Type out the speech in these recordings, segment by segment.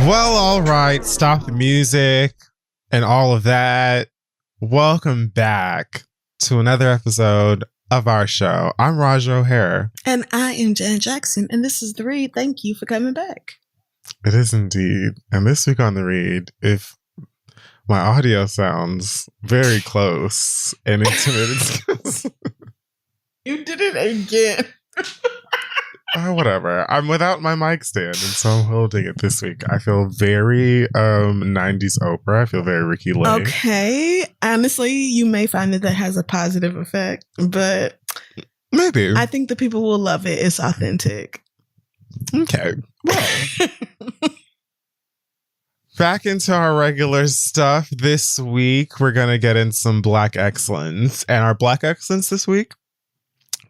Well, all right. Stop the music and all of that. Welcome back to another episode of our show. I'm Raj O'Hare. And I am Jan Jackson. And this is The Read. Thank you for coming back. It is indeed. And this week on The Read, if my audio sounds very close and intimate, You did it again. whatever. I'm without my mic stand, and so I'm holding it this week. I feel very 90s Oprah. I feel very Ricky Lake. Okay. Honestly, you may find that has a positive effect, but Maybe. I think the people will love it. It's authentic. Okay. Well. Back into our regular stuff. This week, we're going to get in some Black excellence. And our Black excellence this week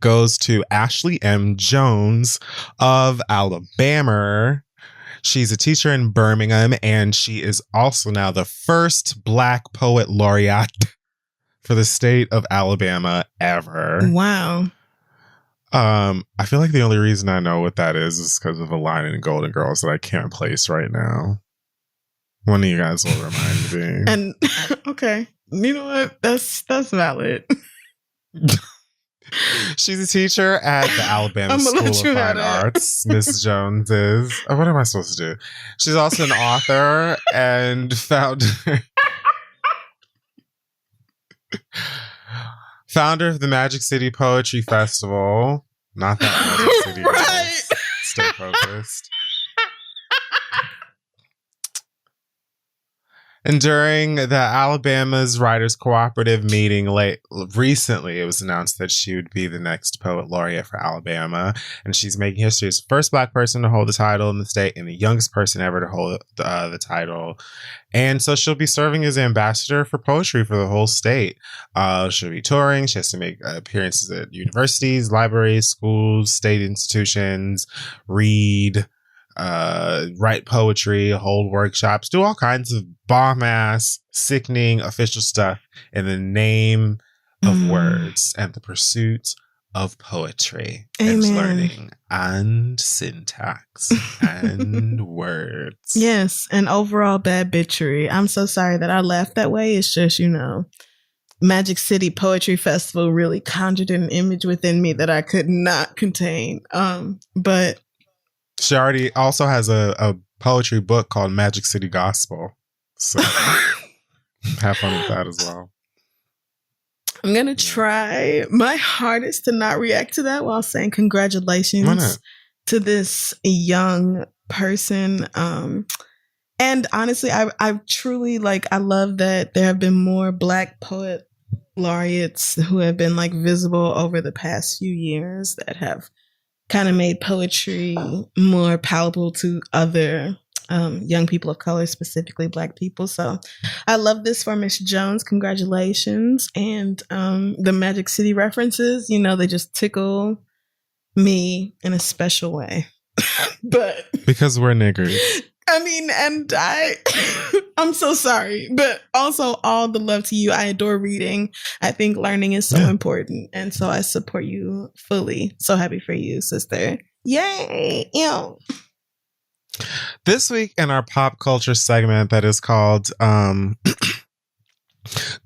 goes to Ashley M. Jones of Alabama. She's a teacher in Birmingham, and she is also now the first Black poet laureate for the state of Alabama ever. Wow. I feel like the only reason I know what that is because of a line in Golden Girls that I can't place right now. One of you guys will remind me. And okay. You know what? That's valid. She's a teacher at the Alabama School of Fine Arts. Miss Jones is. Oh, what am I supposed to do? She's also an author and founder of the Magic City Poetry Festival. Not that Magic City. Right. Stay focused. And during the Alabama's Writers Cooperative meeting recently, it was announced that she would be the next poet laureate for Alabama. And she's making history as the first Black person to hold the title in the state and the youngest person ever to hold the title. And so she'll be serving as ambassador for poetry for the whole state. She'll be touring. She has to make appearances at universities, libraries, schools, state institutions, read, write poetry, hold workshops, do all kinds of bomb-ass, sickening official stuff in the name of words and the pursuit of poetry. Amen. And learning and syntax and words. Yes, and overall bad bitchery. I'm so sorry that I laughed that way. It's just, Magic City Poetry Festival really conjured an image within me that I could not contain. But she already also has a poetry book called Magic City Gospel. So have fun with that as well. I'm going to try my hardest to not react to that while saying congratulations to this young person. And honestly, I truly I love that there have been more Black poet laureates who have been visible over the past few years that have kind of made poetry more palatable to other young people of color, specifically Black people. So I love this for Miss Jones. Congratulations. And the Magic City references, they just tickle me in a special way. But because we're niggers. I mean, and I'm so sorry, but also all the love to you. I adore reading. I think learning is so important. And so I support you fully. So happy for you, sister. Yay. Ew. This week in our pop culture segment that is called Come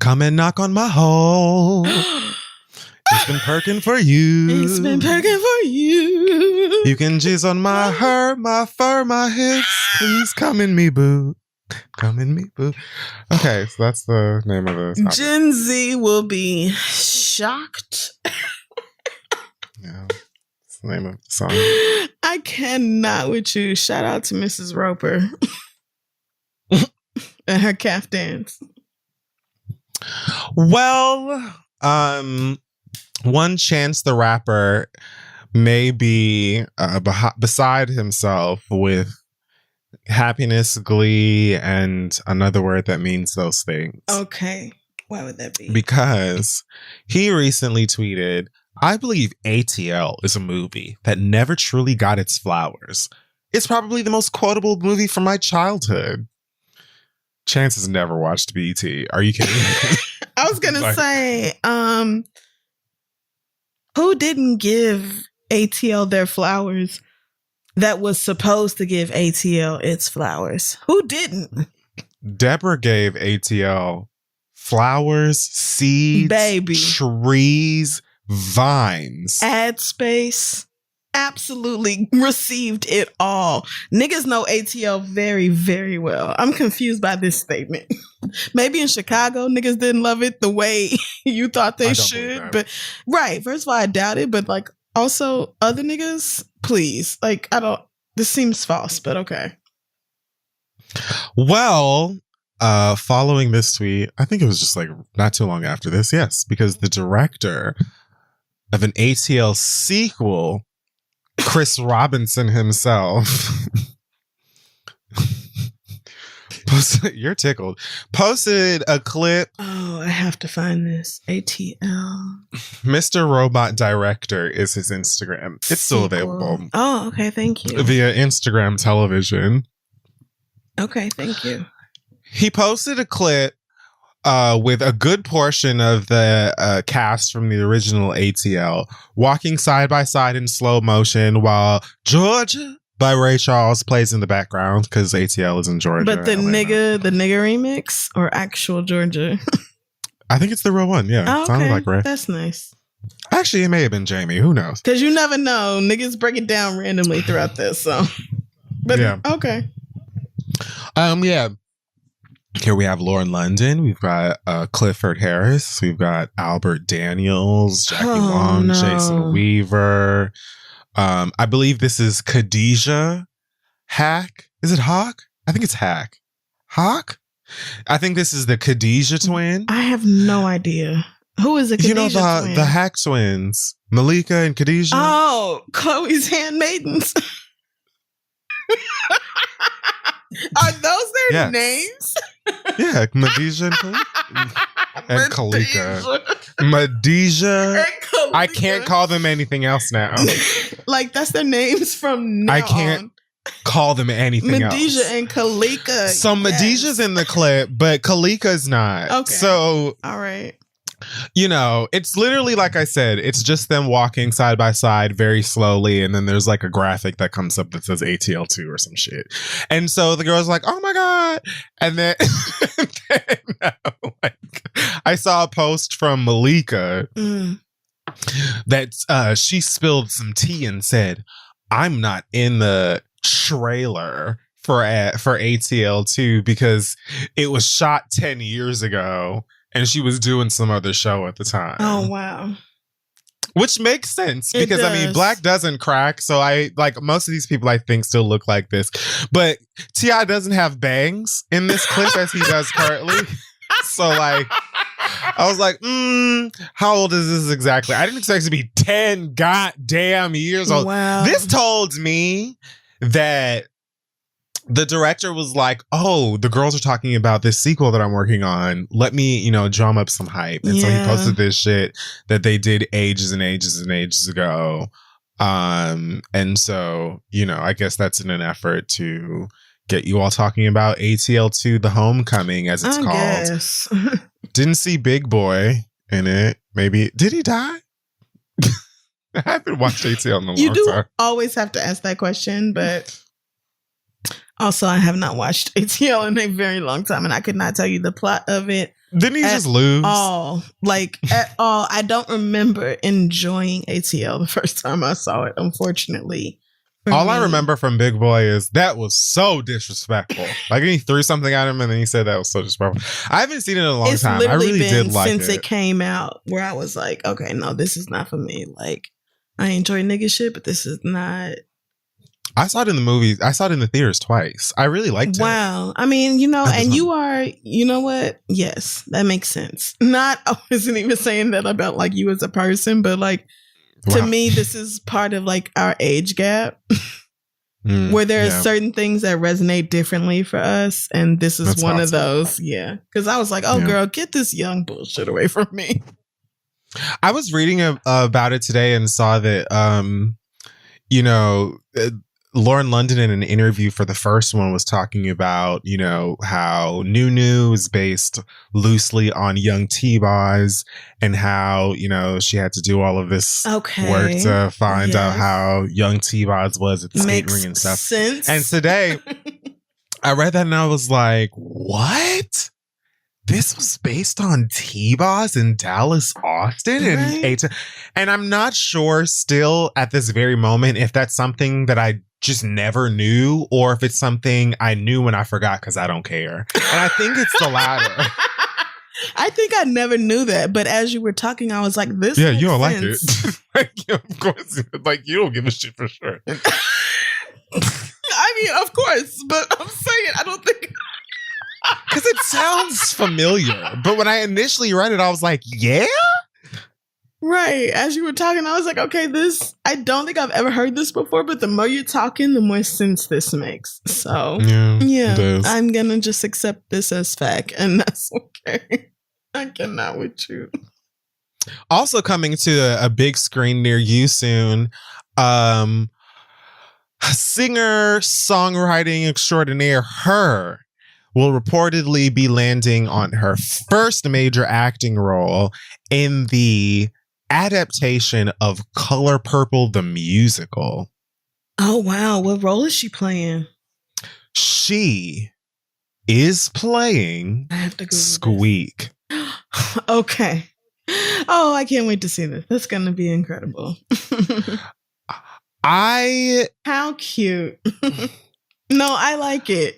and Knock on My Hole. It's been perking for you. It's been perking for you. You can jizz on my hair, my fur, my hips. Please come in me, boo. Come in me, boo. Okay, so that's the name of the topic. Gen Z will be shocked. Yeah, it's the name of the song. I cannot with you. Shout out to Mrs. Roper and her caftans. Well, One Chance the Rapper may be beside himself with happiness, glee, and another word that means those things. Okay. Why would that be? Because he recently tweeted, I believe ATL is a movie that never truly got its flowers. It's probably the most quotable movie from my childhood. Chance has never watched BET. Are you kidding me? I was going to say, who didn't give ATL their flowers? that was supposed to give ATL its flowers. Who didn't? Deborah gave ATL flowers, seeds, baby, trees, vines, ad space. Absolutely received it all. Niggas know ATL very, very well. I'm confused by this statement. Maybe in Chicago, niggas didn't love it the way you thought they should. But right, first of all, I doubt it. But like, also other niggas, please. Like, this seems false, but okay. Well, following this tweet, I think it was just like not too long after this. Yes, because the director of an ATL sequel, Chris Robinson himself, you're tickled, posted a clip. Oh, I have to find this. ATL. Mr. Robot Director is his Instagram. It's still available. Oh, okay. Thank you. Via Instagram television. Okay, thank you. He posted a clip with a good portion of the cast from the original ATL walking side by side in slow motion while Georgia by Ray Charles plays in the background because ATL is in Georgia. But the nigga remix or actual Georgia? I think it's the real one. Yeah. Oh, okay. Sounds like Ray. That's nice. Actually, it may have been Jamie. Who knows? Because you never know. Niggas break it down randomly throughout this. So, but yeah. Okay. Yeah. Here we have Lauren London. We've got Clifford Harris. We've got Albert Daniels, Jackie Long, Jason Weaver. I believe this is Khadijah Hack. Is it Hawk? I think it's Hack. Hawk? I think this is the Khadijah twin. I have no idea. Who is the Khadijah twin? The Hack twins. Malika and Khadijah. Oh, Chloe's handmaidens. Are those their names? Yeah, Medija and Kalika. Medija. I can't call them anything else now. Like, that's their names from now I can't call them anything else. Medija and Kalika. So Medija's in the clip, but Kalika's not. Okay. So, all right. You know, it's literally, like I said, it's just them walking side by side very slowly. And then there's like a graphic that comes up that says ATL2 or some shit. And so the girl's like, oh my God. And then, I saw a post from Malika that she spilled some tea and said, I'm not in the trailer for ATL2 because it was shot 10 years ago. And she was doing some other show at the time. Oh, wow. Which makes sense because, I mean, black doesn't crack. So most of these people, I think, still look like this. But T.I. doesn't have bangs in this clip as he does currently. So, like, I was like, how old is this exactly? I didn't expect it to be 10 goddamn years old. Wow. This told me that the director was like, oh, the girls are talking about this sequel that I'm working on. Let me, drum up some hype. And so he posted this shit that they did ages and ages and ages ago. And so, I guess that's in an effort to get you all talking about ATL2, The Homecoming, as it's called. Guess. Didn't see Big Boy in it. Maybe. Did he die? I haven't watched ATL in a long time. You do always have to ask that question, but... Also, I have not watched ATL in a very long time, and I could not tell you the plot of it. Didn't he just lose? At all. I don't remember enjoying ATL the first time I saw it, unfortunately. I remember from Big Boy is that was so disrespectful. Like, he threw something at him, and then he said that was so disrespectful. I haven't seen it in a long time. I really did like it. Since it came out, where I was like, okay, no, this is not for me. Like, I enjoy nigga shit, but this is not... I saw it in the movies. I saw it in the theaters twice. I really liked it. Wow. I mean, and you are, you know what? Yes, that makes sense. I wasn't even saying that about like you as a person, but like to me, this is part of like our age gap where there are certain things that resonate differently for us. And this is one of those. Yeah. Because I was like, oh, girl, get this young bullshit away from me. I was reading about it today and saw that, Lauren London in an interview for the first one was talking about, you know, how Nunu is based loosely on Young T-Boz and how, you know, she had to do all of this work to find out how Young T-Boz was at the skate ring and stuff. Sense. And today I read that and I was like, what? This was based on T-Boz in Dallas, Austin, and I'm not sure still at this very moment if that's something that I just never knew or if it's something I knew when I forgot because I don't care. And I think it's the latter. I think I never knew that, but as you were talking, I was like, "This." Yeah, you don't sense. Like it. Of course, like you don't give a shit for sure. I mean, of course, but I'm saying I don't think. Because it sounds familiar. But when I initially read it, I was like, yeah? Right. As you were talking, I was like, okay, I don't think I've ever heard this before, but the more you're talking, the more sense this makes. So, yeah I'm going to just accept this as fact, and that's okay. I cannot with you. Also coming to a big screen near you soon, singer, songwriting extraordinaire, Her will reportedly be landing on her first major acting role in the adaptation of Color Purple, the musical. Oh, wow. What role is she playing? She is playing Squeak. Okay. Oh, I can't wait to see this. That's going to be incredible. How cute. No, I like it.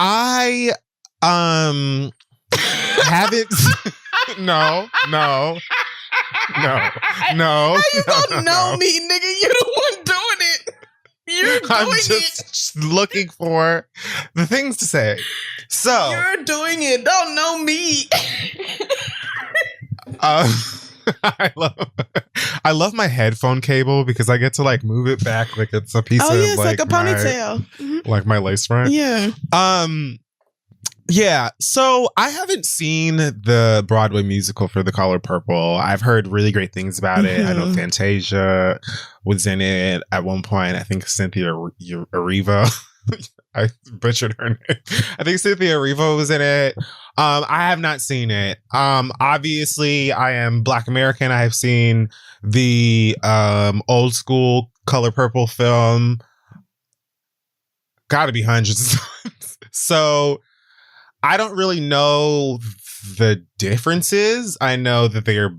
I haven't. No. How you don't know me, nigga? You're the one doing it. You're doing I'm just looking for the things to say. So you're doing it. Don't know me. I love my headphone cable because I get to like move it back like it's a piece of it's like a ponytail. Like my lace front. Yeah. Yeah, so I haven't seen the Broadway musical for The Color Purple. I've heard really great things about it. I know Fantasia was in it at one point. I think Cynthia Erivo. I butchered her name. I think Cynthia Erivo was in it. I have not seen it. Obviously, I am Black American. I have seen the old school Color Purple film. Gotta be hundreds of times. So I don't really know the differences. I know that they are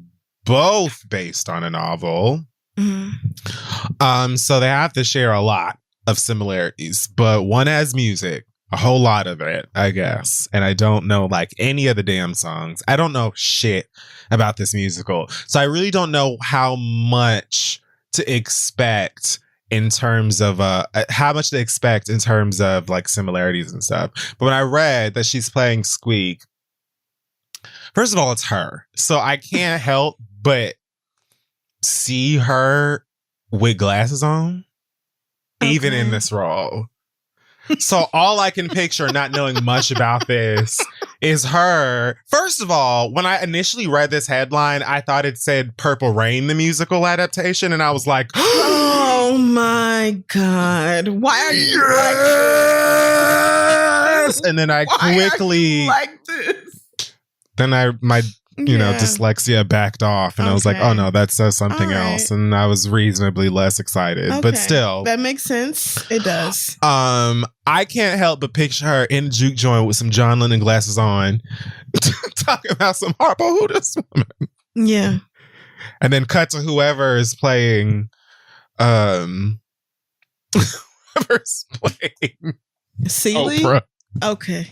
both based on a novel. Mm-hmm. So they have to share a lot of similarities, but one has music, a whole lot of it, I guess. And I don't know like any of the damn songs. I don't know shit about this musical. So I really don't know how much to expect in terms of like similarities and stuff. But when I read that she's playing Squeak, first of all, it's her. So I can't help but see her with glasses on, even in this role. So all I can picture, not knowing much about this, is her. First of all, when I initially read this headline, I thought it said Purple Rain, the musical adaptation. And I was like, oh my God. Why are you like this? And then I quickly like this? Then my dyslexia backed off and I was like, oh no, that says something else. And I was reasonably less excited, but still. That makes sense. It does. I can't help but picture her in a juke joint with some John Lennon glasses on, talking about some Harpo Who This Woman. Yeah. And then cut to whoever is playing, whoever's playing Seeley? Oprah. Okay.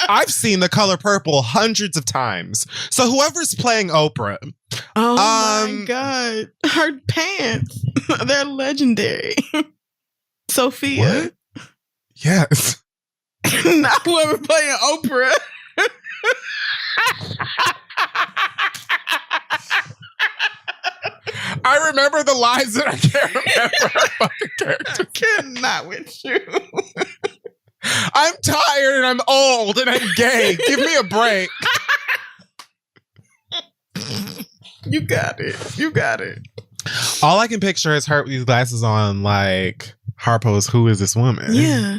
I've seen The Color Purple hundreds of times. So whoever's playing Oprah. Oh my God. Her pants. They're legendary. Sophia. What? Yes. Not whoever playing Oprah. I remember the lines that I can't remember her fucking character. I cannot with you. I'm tired and I'm old and I'm gay. Give me a break. You got it. You got it. All I can picture is her with these glasses on, like, Harpo's Who Is This Woman? Yeah.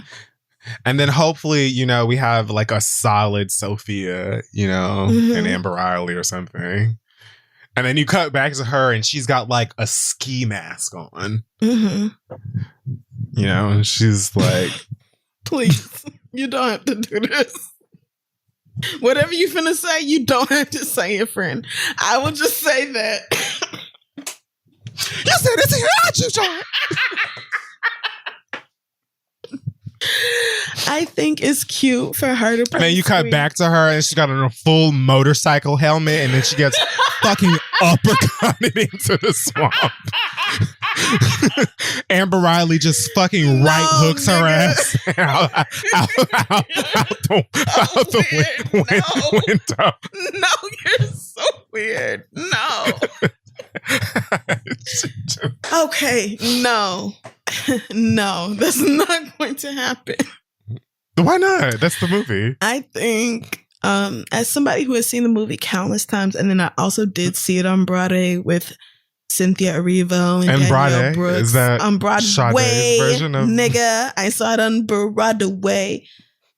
And then hopefully, you know, we have like a solid Sophia, you know, and Amber Riley or something. And then you cut back to her and she's got like a ski mask on. You know, and she's like, please, you don't have to do this. Whatever you finna say, you don't have to say it, friend. I will just say that. You said it's here, you John. I think it's cute for her to play. And then you cut back to her and she got on a full motorcycle helmet and then she gets fucking uppercutted into the swamp. Amber Riley just fucking right hooks her ass out the window. No, you're so weird. No. Okay, no. No, that's not going to happen. Why not? That's the movie. I think, as somebody who has seen the movie countless times, and then I also did see it on Broadway with Cynthia Erivo and Danielle Broadway? Brooks. Is that on Broadway, version of nigga? I saw it on Broadway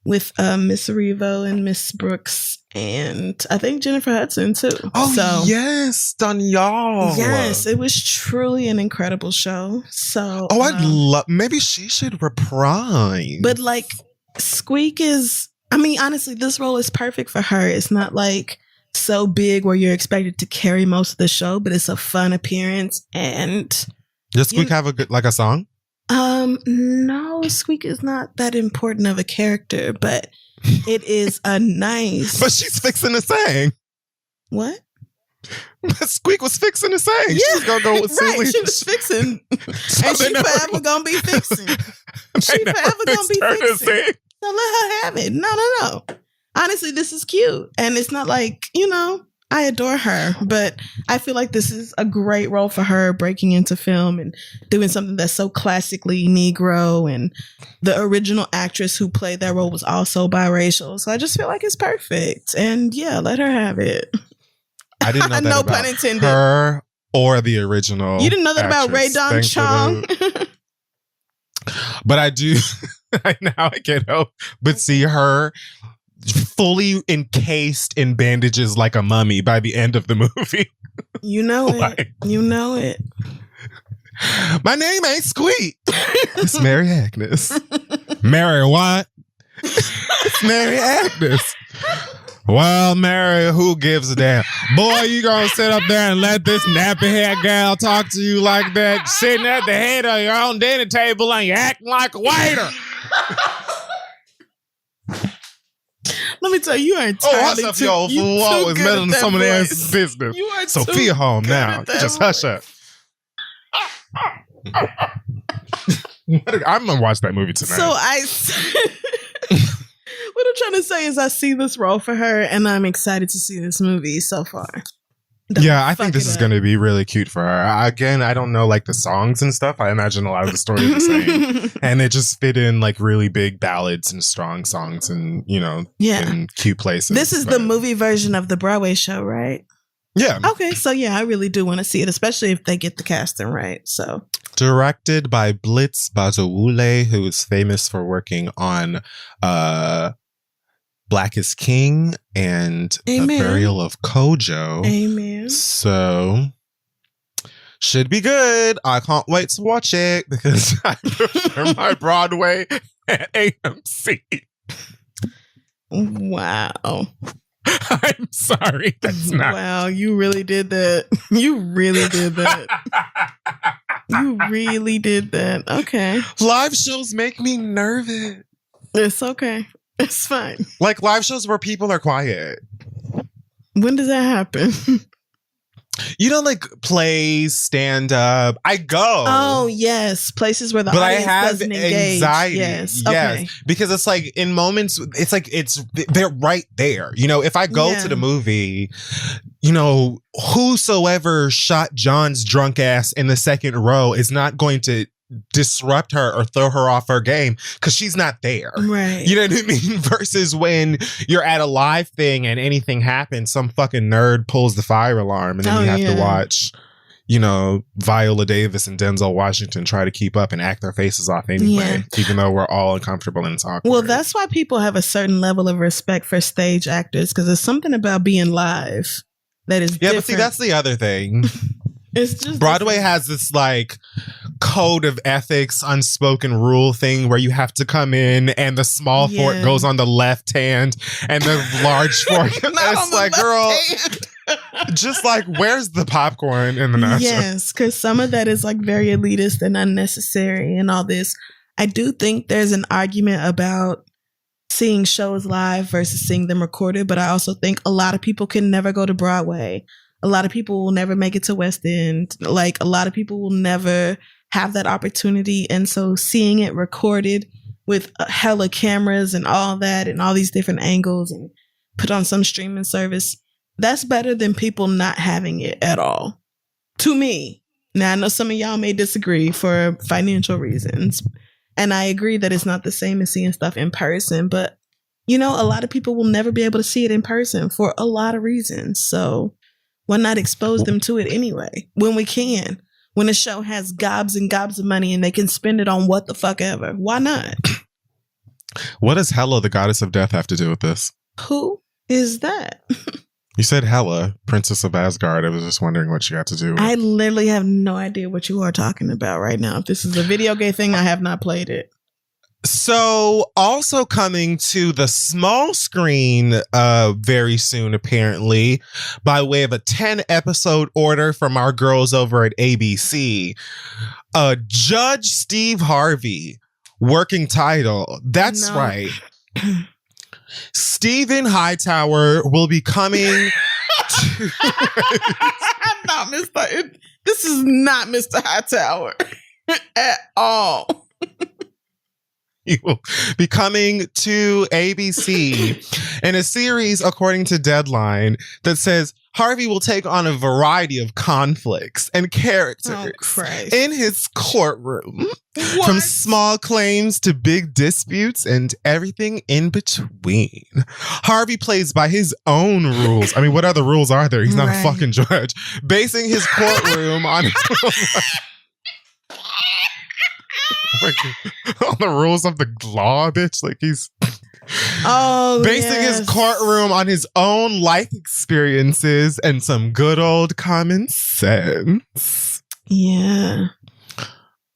with Miss Erivo and Miss Brooks, and I think Jennifer Hudson too. Oh, so, yes, Danielle. Yes, it was truly an incredible show. So, I'd love. Maybe she should reprise. But like, Squeak is. I mean, honestly, this role is perfect for her. It's not like so big where you're expected to carry most of the show, but it's a fun appearance. And does Squeak have a song? No, Squeak is not that important of a character, but it is a nice. But she's fixing to sing. What? Squeak was fixing to sing. Yeah, she was gonna go with right. She was fixing, and she forever gonna be fixing. She forever gonna be fixing. So let her have it. No. Honestly, this is cute, and it's not like, you know, I adore her, but I feel like this is a great role for her, breaking into film and doing something that's so classically Negro, and the original actress who played that role was also biracial. So I just feel like it's perfect. And yeah, let her have it. I didn't know that no about pun intended. Her or the original. You didn't know that about Ray Don Chong? But I do. Now I can't help but see her fully encased in bandages like a mummy by the end of the movie. You know it. You know it. My name ain't Squeak. It's Mary Agnes. Mary what? It's Mary Agnes. Well, Mary, who gives a damn? Boy, you gonna sit up there and let this nappy-haired gal talk to you like that, sitting at the head of your own dinner table and you acting like a waiter. Let me tell you, you are entirely what's up, y'all? Fool always meddling in someone else's business. You are Sophia home now. Just hush up. I'm gonna watch that movie tonight. So what I'm trying to say is I see this role for her, and I'm excited to see this movie so far. I think this is going to be really cute for her. Again, I don't know like the songs and stuff. I imagine a lot of the story is the same. And it just fit in like really big ballads and strong songs and, you know, in cute places. This is the movie version of the Broadway show, right? Yeah. Okay, so yeah, I really do want to see it, especially if they get the casting right. So directed by Blitz Bazawule, who is famous for working on Black is King and The Burial of Kojo. Amen. So should be good. I can't wait to watch it because I prefer my Broadway at AMC. Wow. I'm sorry. That's not. Wow, you really did that. You really did that. You really did that. Okay. Live shows make me nervous. It's okay. It's fine. Like live shows where people are quiet. When does that happen? You know, like plays, stand up. I go. Oh, yes. Places where the audience doesn't engage. Anxiety. Yes. Okay. Because it's like in moments, it's like they're right there. You know, if I go to the movie, you know, whosoever shot John's drunk ass in the second row is not going to disrupt her or throw her off her game because she's not there. Right. You know what I mean? Versus when you're at a live thing and anything happens, some fucking nerd pulls the fire alarm and then you have to watch, you know, Viola Davis and Denzel Washington try to keep up and act their faces off anyway, even though we're all uncomfortable and it's awkward. Well, that's why people have a certain level of respect for stage actors, because there's something about being live that is different. But see, that's the other thing. It's just Broadway has this like code of ethics, unspoken rule thing where you have to come in and the small fork goes on the left hand and the large fork. It's like, girl, just like, where's the popcorn in the nacho? Yes, because some of that is like very elitist and unnecessary and all this. I do think there's an argument about seeing shows live versus seeing them recorded, but I also think a lot of people can never go to Broadway. A lot of people will never make it to West End. Like, a lot of people will never have that opportunity. And so seeing it recorded with hella cameras and all that and all these different angles and put on some streaming service, that's better than people not having it at all. To me. Now, I know some of y'all may disagree for financial reasons. And I agree that it's not the same as seeing stuff in person. But, you know, a lot of people will never be able to see it in person for a lot of reasons. So why not expose them to it anyway when we can? When a show has gobs and gobs of money and they can spend it on what the fuck ever. Why not? What does Hela, the goddess of death, have to do with this? Who is that? You said Hela, Princess of Asgard. I was just wondering what she got to do with. I literally have no idea what you are talking about right now. If this is a video game thing, I have not played it. So, also coming to the small screen very soon, apparently, by way of a 10-episode order from our girls over at ABC, Judge Steve Harvey, working title. That's right. Stephen Hightower will be coming to... Not Mr. This is not Mr. Hightower at all. He will be coming to ABC in a series, according to Deadline, that says Harvey will take on a variety of conflicts and characters in his courtroom. What? From small claims to big disputes and everything in between. Harvey plays by his own rules. I mean, what other rules are there? He's not a fucking judge. Basing his courtroom on... on the rules of the law, bitch. Like, he's basing his courtroom on his own life experiences and some good old common sense. Yeah.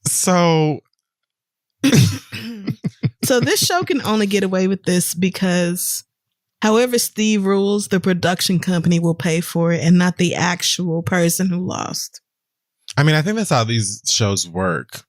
So so this show can only get away with this because however Steve rules, the production company will pay for it and not the actual person who lost. I mean, I think that's how these shows work.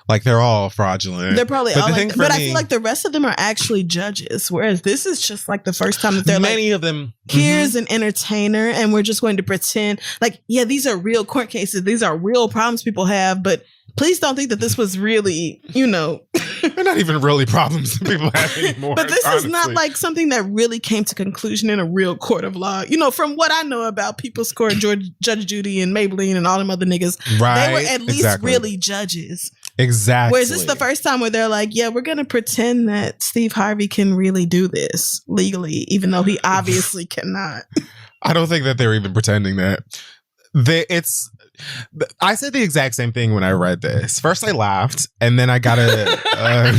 Like, they're all fraudulent. They're probably all like, but I feel like the rest of them are actually judges, whereas this is just like the first time that they're many of them. Here's an entertainer, and we're just going to pretend like, yeah, these are real court cases. These are real problems people have, but please don't think that this was really, you know. They're not even really problems that people have anymore. But this is not like something that really came to conclusion in a real court of law. You know, from what I know about People's Court, Judge Judy and Maybelline and all them other niggas, they were at least really judges. Exactly. Whereas this is the first time where they're like, yeah, we're going to pretend that Steve Harvey can really do this legally, even though he obviously cannot. I don't think that they're even pretending that. I said the exact same thing when I read this. First I laughed, and then I got I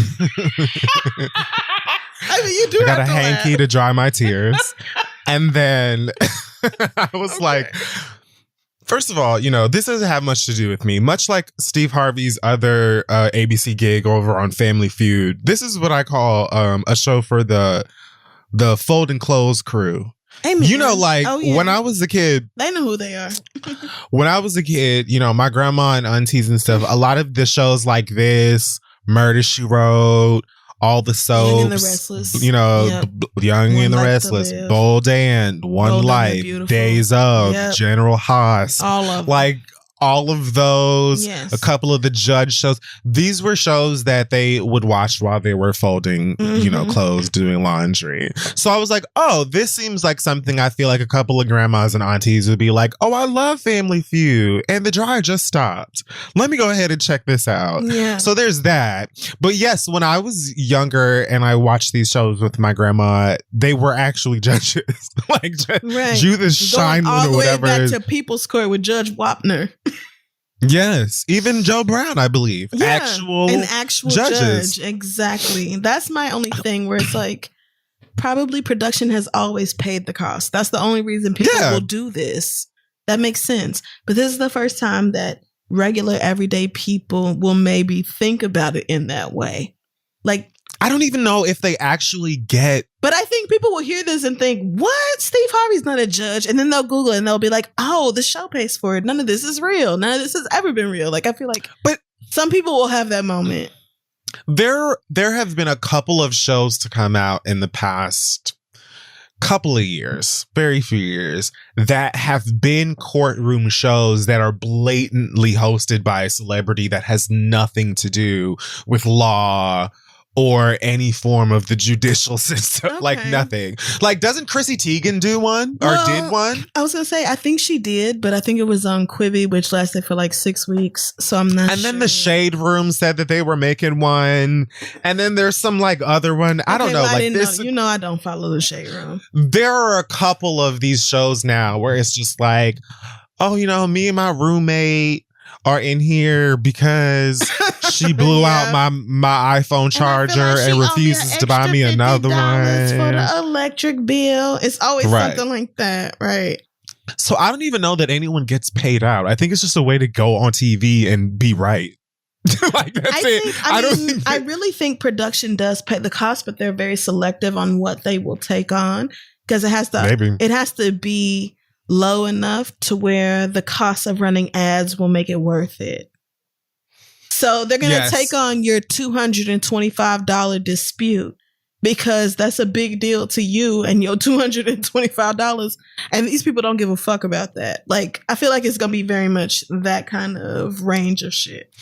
mean, you do. I got a hanky to dry my tears, and then I was like, first of all, you know, this doesn't have much to do with me. Much like Steve Harvey's other ABC gig over on Family Feud, this is what I call a show for the fold and clothes crew. Amen. You know, like, when I was a kid, they know who they are. When I was a kid, you know, my grandma and aunties and stuff, a lot of the shows like this, Murder, She Wrote, all the soaps, Young and the Restless, you know, Young and the Restless, Bold and One Life, Days of, General Haas, all of them. Like, all of those, yes. a couple of the Judge shows. These were shows that they would watch while they were folding, clothes, doing laundry. So I was like, oh, this seems like something I feel like a couple of grandmas and aunties would be like, oh, I love Family Feud and the dryer just stopped. Let me go ahead and check this out. Yeah. So there's that. But yes, when I was younger and I watched these shows with my grandma, they were actually judges. Like Judith Shine all or the whatever. way back to People's Court with Judge Wapner. Yes, even Joe Brown, I believe. Yeah, an actual judges. Judge. Exactly. That's my only thing where it's like, probably production has always paid the cost. That's the only reason people will do this. That makes sense. But this is the first time that regular everyday people will maybe think about it in that way. Like, I don't even know if they actually get. But I think people will hear this and think, what? Steve Harvey's not a judge. And then they'll Google it and they'll be like, oh, the show pays for it. None of this is real. None of this has ever been real. Like, I feel like some people will have that moment. There have been a couple of shows to come out in the past couple of years, very few years, that have been courtroom shows that are blatantly hosted by a celebrity that has nothing to do with law or any form of the judicial system. Okay. Like nothing. Like, doesn't Chrissy Teigen do one or did one? I was going to say, I think she did, but I think it was on Quibi, which lasted for like 6 weeks. So I'm not sure. And then the Shade Room said that they were making one. And then there's some like other one. I don't know. Well, like this. You know, I don't follow the Shade Room. There are a couple of these shows now where it's just like, oh, you know, me and my roommate are in here because she blew out my iPhone charger and refuses to buy me another one for the electric bill. It's always something like that, right? So I don't even know that anyone gets paid out. I think it's just a way to go on TV and be right. Like that's I really think production does pay the cost, but they're very selective on what they will take on because it has to be low enough to where the cost of running ads will make it worth it. So they're going to take on your $225 dispute because that's a big deal to you and your $225. And these people don't give a fuck about that. Like, I feel like it's going to be very much that kind of range of shit.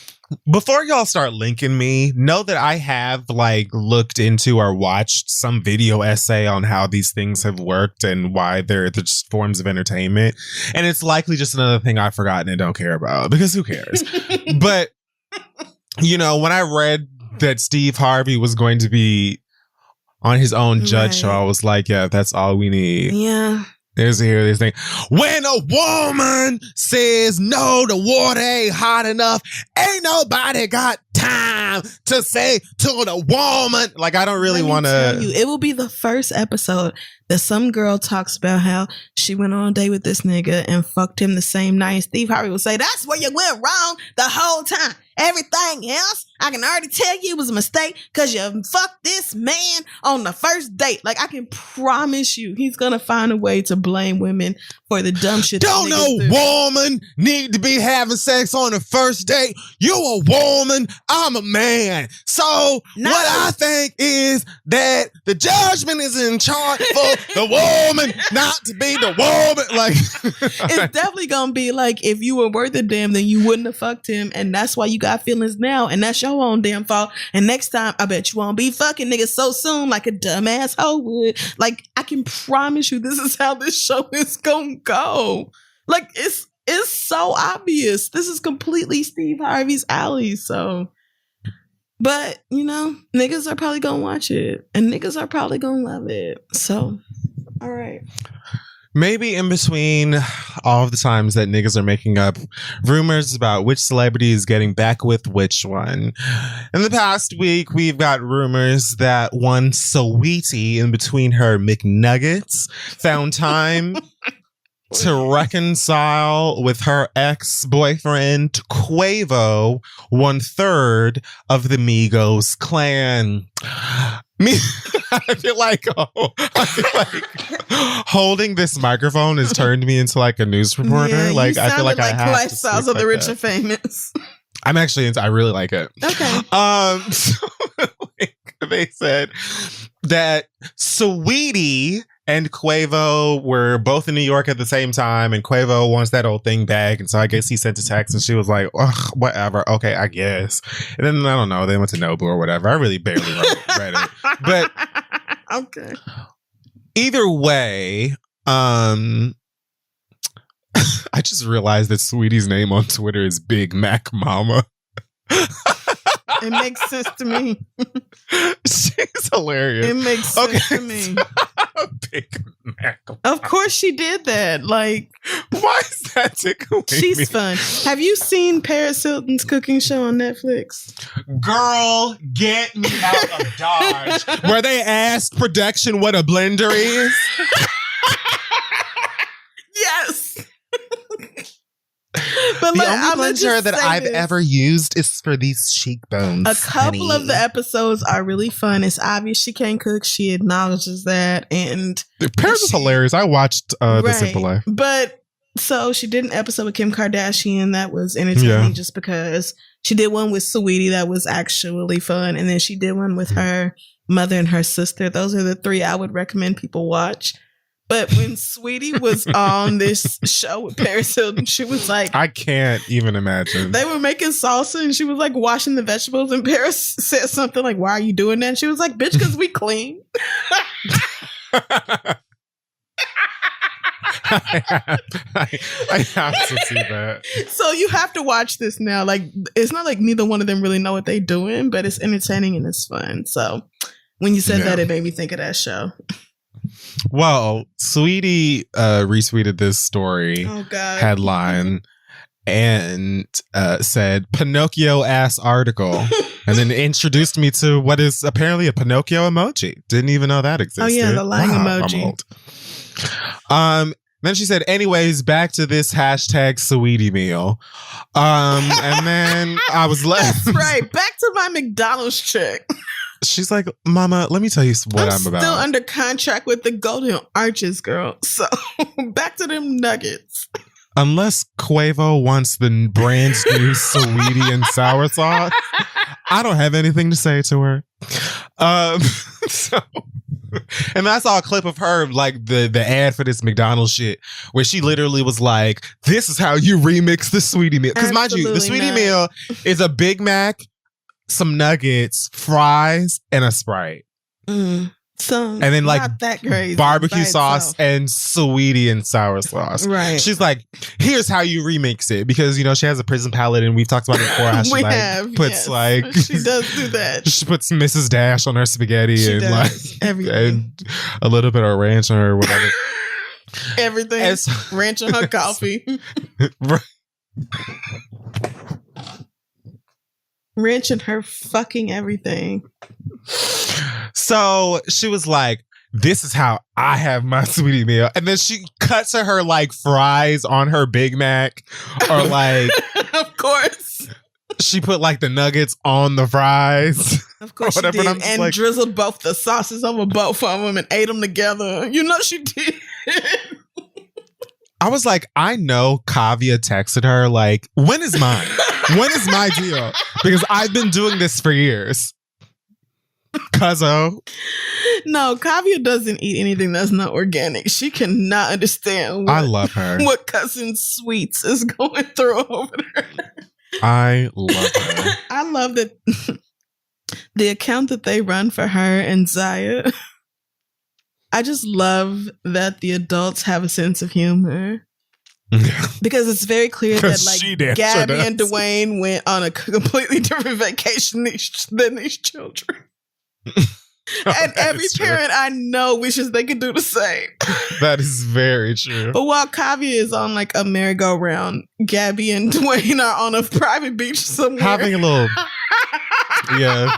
Before y'all start linking me, know that I have like looked into or watched some video essay on how these things have worked and why they're just forms of entertainment. And it's likely just another thing I've forgotten and don't care about because who cares? But, you know, when I read that Steve Harvey was going to be on his own judge show, I was like, yeah, that's all we need. Yeah. There's this thing. When a woman says no, the water ain't hot enough, ain't nobody got time to say to the woman. Like, I don't really want to. It will be the first episode that some girl talks about how she went on a date with this nigga and fucked him the same night. And Steve Harvey will say, that's where you went wrong the whole time. Everything else, I can already tell you it was a mistake because you fucked this man on the first date. Like, I can promise you he's going to find a way to blame women for the dumb shit. Don't no woman need to be having sex on the first date. You a woman, I'm a man. So what I think is that the judgment is in charge for the woman not to be the woman. Like, it's definitely going to be like, if you were worth a damn, then you wouldn't have fucked him. And that's why you got feelings now, and that's your own damn fault. And next time, I bet you won't be fucking niggas so soon like a dumbass hoe would. Like, I can promise you this is how this show is gonna go. Like, it's so obvious. This is completely Steve Harvey's alley. So, but you know, niggas are probably gonna watch it, and niggas are probably gonna love it. So, all right. Maybe in between all of the times that niggas are making up rumors about which celebrity is getting back with which one. In the past week, we've got rumors that one Saweetie, in between her McNuggets, found time to reconcile with her ex-boyfriend Quavo, 1/3 of the Migos clan. I feel like holding this microphone has turned me into like a news reporter. Yeah, like I feel like I have Lifestyles of the Rich and Famous. I'm actually I really like it. Okay. So, like, they said that Saweetie and Quavo were both in New York at the same time, and Quavo wants that old thing back, and so I guess he sent a text, and she was like, ugh, whatever, okay, I guess. And then, I don't know, they went to Nobu or whatever. I really barely read it. But okay. Either way, I just realized that Sweetie's name on Twitter is Big Mac Mama. It makes sense to me. She's hilarious. It makes sense to me. Big Mac. Of course she did that. Like, why is that tickling she's me? fun. Have you seen Paris Hilton's cooking show on Netflix? Girl, get me out of Dodge. Where they asked production what a blender is? Yes. But the only blender that I've ever used is for these cheekbones. A couple of the episodes are really fun. It's obvious she can't cook. She acknowledges that. And Paris is hilarious. I watched The Simple Life. But so she did an episode with Kim Kardashian that was entertaining just because she did one with Saweetie that was actually fun. And then she did one with her mother and her sister. Those are the three I would recommend people watch. But when Saweetie was on this show with Paris Hilton, she was like, I can't even imagine. They were making salsa and she was like washing the vegetables, and Paris said something like, why are you doing that? And she was like, bitch, because we clean. I have to see that. So you have to watch this now. Like, it's not like neither one of them really know what they're doing, but it's entertaining and it's fun. So when you said that, it made me think of that show. Well, Sweetie retweeted this story headline and said Pinocchio-ass article and then introduced me to what is apparently a Pinocchio emoji. Didn't even know that existed. Oh yeah, the lying emoji. I'm old. Then she said, anyways, back to this hashtag Saweetie meal. And then I was left. That's right. Back to my McDonald's check. She's like, Mama, let me tell you what I'm about. I'm still under contract with the Golden Arches, girl. So back to them nuggets. Unless Quavo wants the brand new Saweetie and sour sauce, I don't have anything to say to her. And I saw a clip of her, like the ad for this McDonald's shit, where she literally was like, this is how you remix the Sweetie meal. Because mind you, the Sweetie meal is a Big Mac, some nuggets, fries, and a Sprite. And then like not that crazy, barbecue sauce and Saweetie and sour sauce. Right. She's like, here's how you remix it. Because, you know, she has a prison palette and we've talked about it before. How she puts like... She does do that. She puts Mrs. Dash on her spaghetti she and does. Like... Everything. And a little bit of ranch on her whatever. Everything. Ranch on her coffee. Ranch in her fucking everything. So she was like, this is how I have my Sweetie meal. And then she cuts her like fries on her Big Mac. Or like... Of course. She put like the nuggets on the fries. Of course she did. And like, drizzled both the sauces over both of them and ate them together. You know she did. I was like, I know Kavya texted her like, when is mine? When is my deal? Because I've been doing this for years. Cuzzo. No, Kavya doesn't eat anything that's not organic. She cannot understand I love her. What Cousin Sweets is going through over there. I love her. I love that the account that they run for her and Zaya. I just love that the adults have a sense of humor. Because it's very clear that like Gabby and Dwayne went on a completely different vacation than these children. And every parent I know wishes they could do the same. That is very true. But while Kavya is on like a merry-go-round, Gabby and Dwayne are on a private beach somewhere. Having a little... Yeah.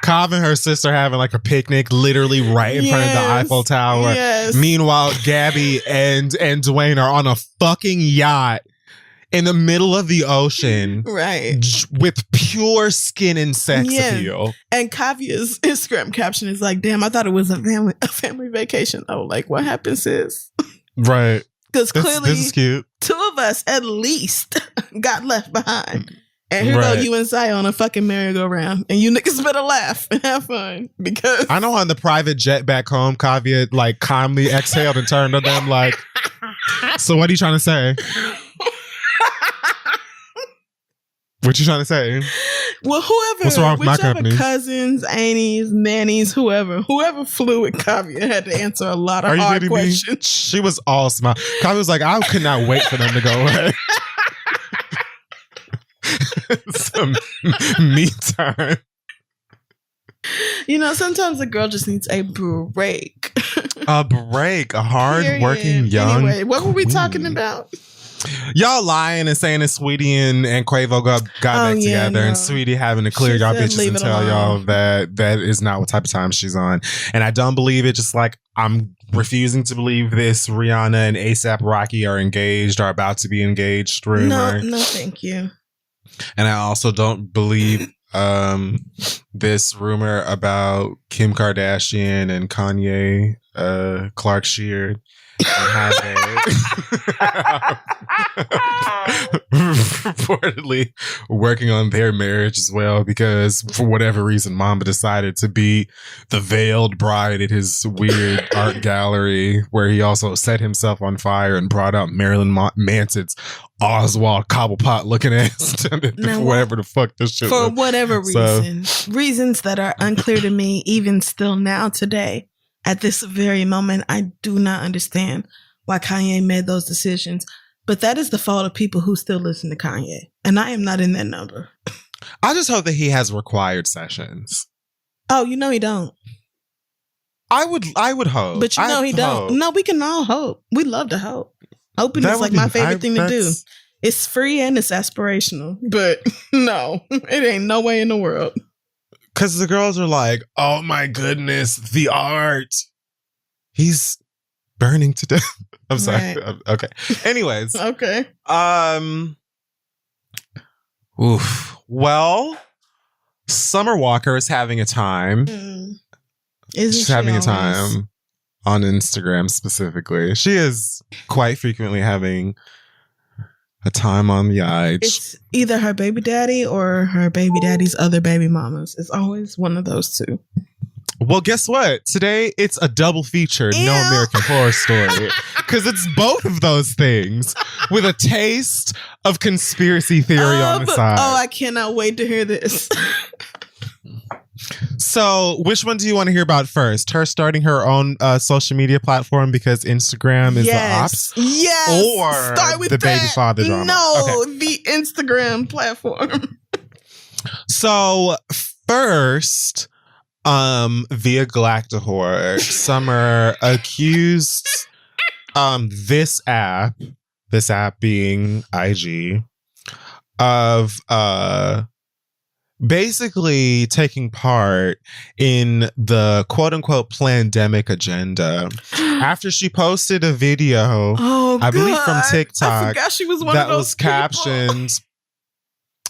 Kav and her sister having like a picnic literally right in front of the Eiffel Tower. Yes. Meanwhile, Gabby and Dwayne are on a fucking yacht in the middle of the ocean. Right. With pure skin and sex appeal. And Kavya's Instagram caption is like, damn, I thought it was a family vacation. Oh, like, what happened, sis? Right. Because clearly this is cute. Two of us at least got left behind. And here go you and Saya on a fucking merry-go-round. And you niggas better laugh and have fun. Because I know on the private jet back home, Kavya like calmly exhaled and turned to them like, so what are you trying to say? What you trying to say? Well, what's wrong with my company? Cousins, aunties, nannies, whoever flew with Kavya had to answer a lot of hard questions. Me? She was all smile. Kavya was like, I could not wait for them to go away. Some me time. You know, sometimes a girl just needs a break. A hard-working young Anyway, what were we talking about? Y'all lying and saying that Sweetie and Quavo got back together, and Sweetie having to clear y'all bitches and tell y'all that is not what type of time she's on. And I don't believe it, just like I'm refusing to believe this Rihanna and A$AP Rocky are about to be engaged rumor. No, thank you. And I also don't believe this rumor about Kim Kardashian and Kanye Clark Sheard reportedly working on their marriage as well, because for whatever reason Mamba decided to be the veiled bride at his weird art gallery, where he also set himself on fire and brought out Marilyn Manson's Oswald Cobblepot looking ass whatever the fuck this shit for was. Whatever reasons that are unclear to me even still now today. At this very moment, I do not understand why Kanye made those decisions. But that is the fault of people who still listen to Kanye. And I am not in that number. I just hope that he has required sessions. Oh, you know he don't. I would hope. But you know he don't. No, we can all hope. We love to hope. Hoping is like my favorite thing to do. It's free and it's aspirational. But no, it ain't no way in the world. Because the girls are like, oh my goodness, the art. He's burning to death. I'm sorry. Right. Okay. Anyways. Okay. Well, Summer Walker is having a time. She's having a time on Instagram specifically. She is quite frequently having a time on the IG. It's either her baby daddy or her baby daddy's other baby mamas. It's always one of those two. Well, guess what? Today, it's a double feature, No American Horror Story. Because it's both of those things with a taste of conspiracy theory on the side. Oh, I cannot wait to hear this. So, which one do you want to hear about first? Her starting her own social media platform because Instagram is the ops? Yes. Or start with the baby father drama? No, the Instagram platform. So, first, via Galactahor, Summer accused this app being IG, of basically taking part in the quote-unquote pandemic agenda after she posted a video, I believe from TikTok, I forgot she was one of those captioned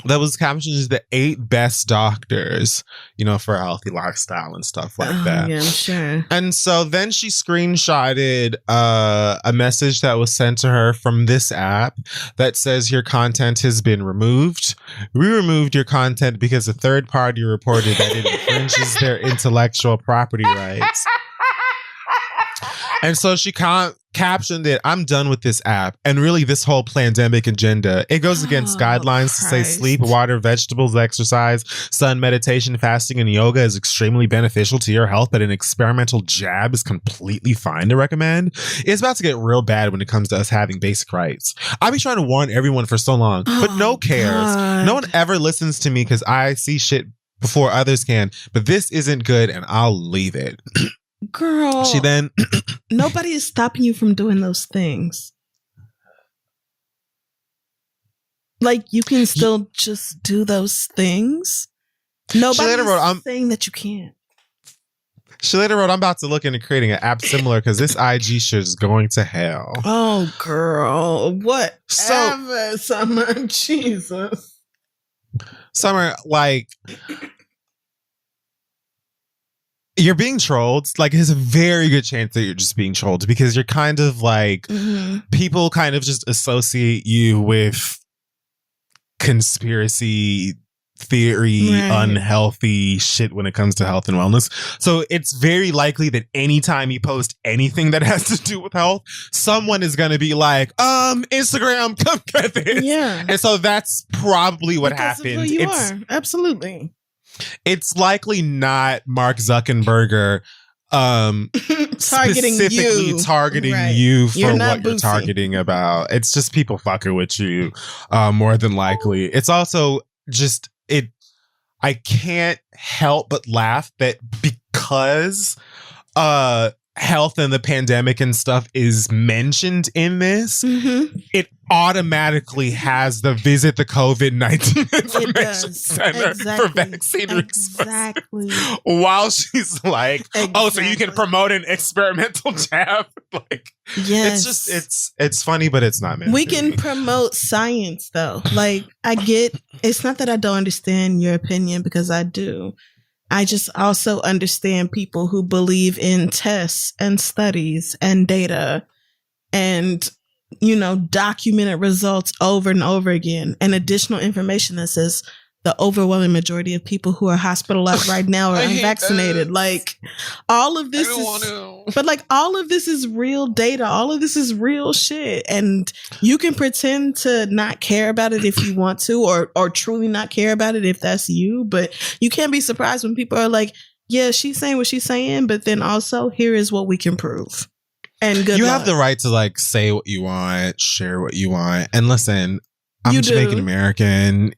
the 8 best doctors, for a healthy lifestyle and stuff like that. Yeah, I'm sure. And so then she screenshotted a message that was sent to her from this app that says your content has been removed. We removed your content because a third party reported that it infringes their intellectual property rights. And so she captioned it, I'm done with this app. And really this whole pandemic agenda, it goes against guidelines to say sleep, water, vegetables, exercise, sun, meditation, fasting, and yoga is extremely beneficial to your health, but an experimental jab is completely fine to recommend. It's about to get real bad when it comes to us having basic rights. I've been trying to warn everyone for so long, but no cares. God. No one ever listens to me because I see shit before others can, but this isn't good and I'll leave it. Girl, she then nobody is stopping you from doing those things. Like, you can still just do those things. Nobody's saying that you can't. She later wrote, I'm about to look into creating an app similar because this IG shit is going to hell. Oh, girl. What? So, Summer, Jesus. Summer, like... You're being trolled. Like, there's a very good chance that you're just being trolled because you're kind of like, people kind of just associate you with conspiracy theory, unhealthy shit when it comes to health and wellness. So it's very likely that anytime you post anything that has to do with health, someone is going to be like, Instagram, come get this. Yeah. And so that's probably what happened. Of who you are. Absolutely. It's likely not Mark Zuckerberg specifically targeting you for what you're targeting about. It's just people fucking with you more than likely. It's also just I can't help but laugh that because health and the pandemic and stuff is mentioned in this, it automatically has the visit the COVID-19 information center for vaccine resources. While she's like, so you can promote an experimental jab. Like, it's funny, but it's not meant. We can promote science though. Like, I get, it's not that I don't understand your opinion, because I do. I just also understand people who believe in tests and studies and data and, documented results over and over again, and additional information that says the overwhelming majority of people who are hospitalized right now are unvaccinated. Like, all of this all of this is real data. All of this is real shit. And you can pretend to not care about it if you want to, or truly not care about it if that's you. But you can't be surprised when people are like, yeah, she's saying what she's saying, but then also here is what we can prove. And good you luck. have the right to like say what you want, share what you want. And listen, I'm Jamaican American.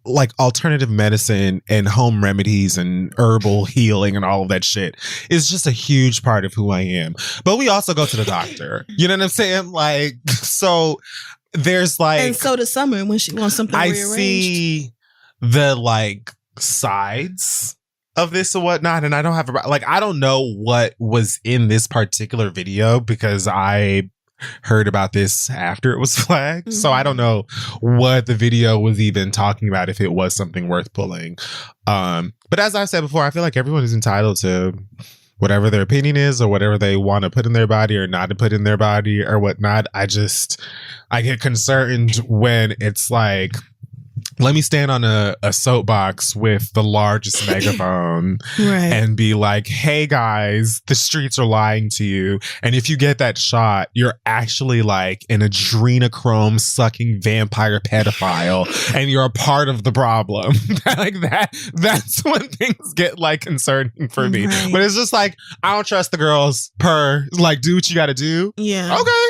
Like, alternative medicine and home remedies and herbal healing and all of that shit is just a huge part of who I am. But we also go to the doctor. You know what I'm saying? Like, so there's like, and so does Summer when she wants something rearranged. I see the like sides of this or whatnot, and I don't have I don't know what was in this particular video because I heard about this after it was flagged. So I don't know what the video was even talking about, if it was something worth pulling. But as I've said before, I feel like everyone is entitled to whatever their opinion is or whatever they want to put in their body or not to put in their body or whatnot. I get concerned when it's like, let me stand on a soapbox with the largest megaphone and be like, hey guys, the streets are lying to you. And if you get that shot, you're actually like an adrenochrome sucking vampire pedophile and you're a part of the problem. That's when things get like concerning for me. But it's just like, I don't trust the girls like, do what you got to do. Yeah. Okay.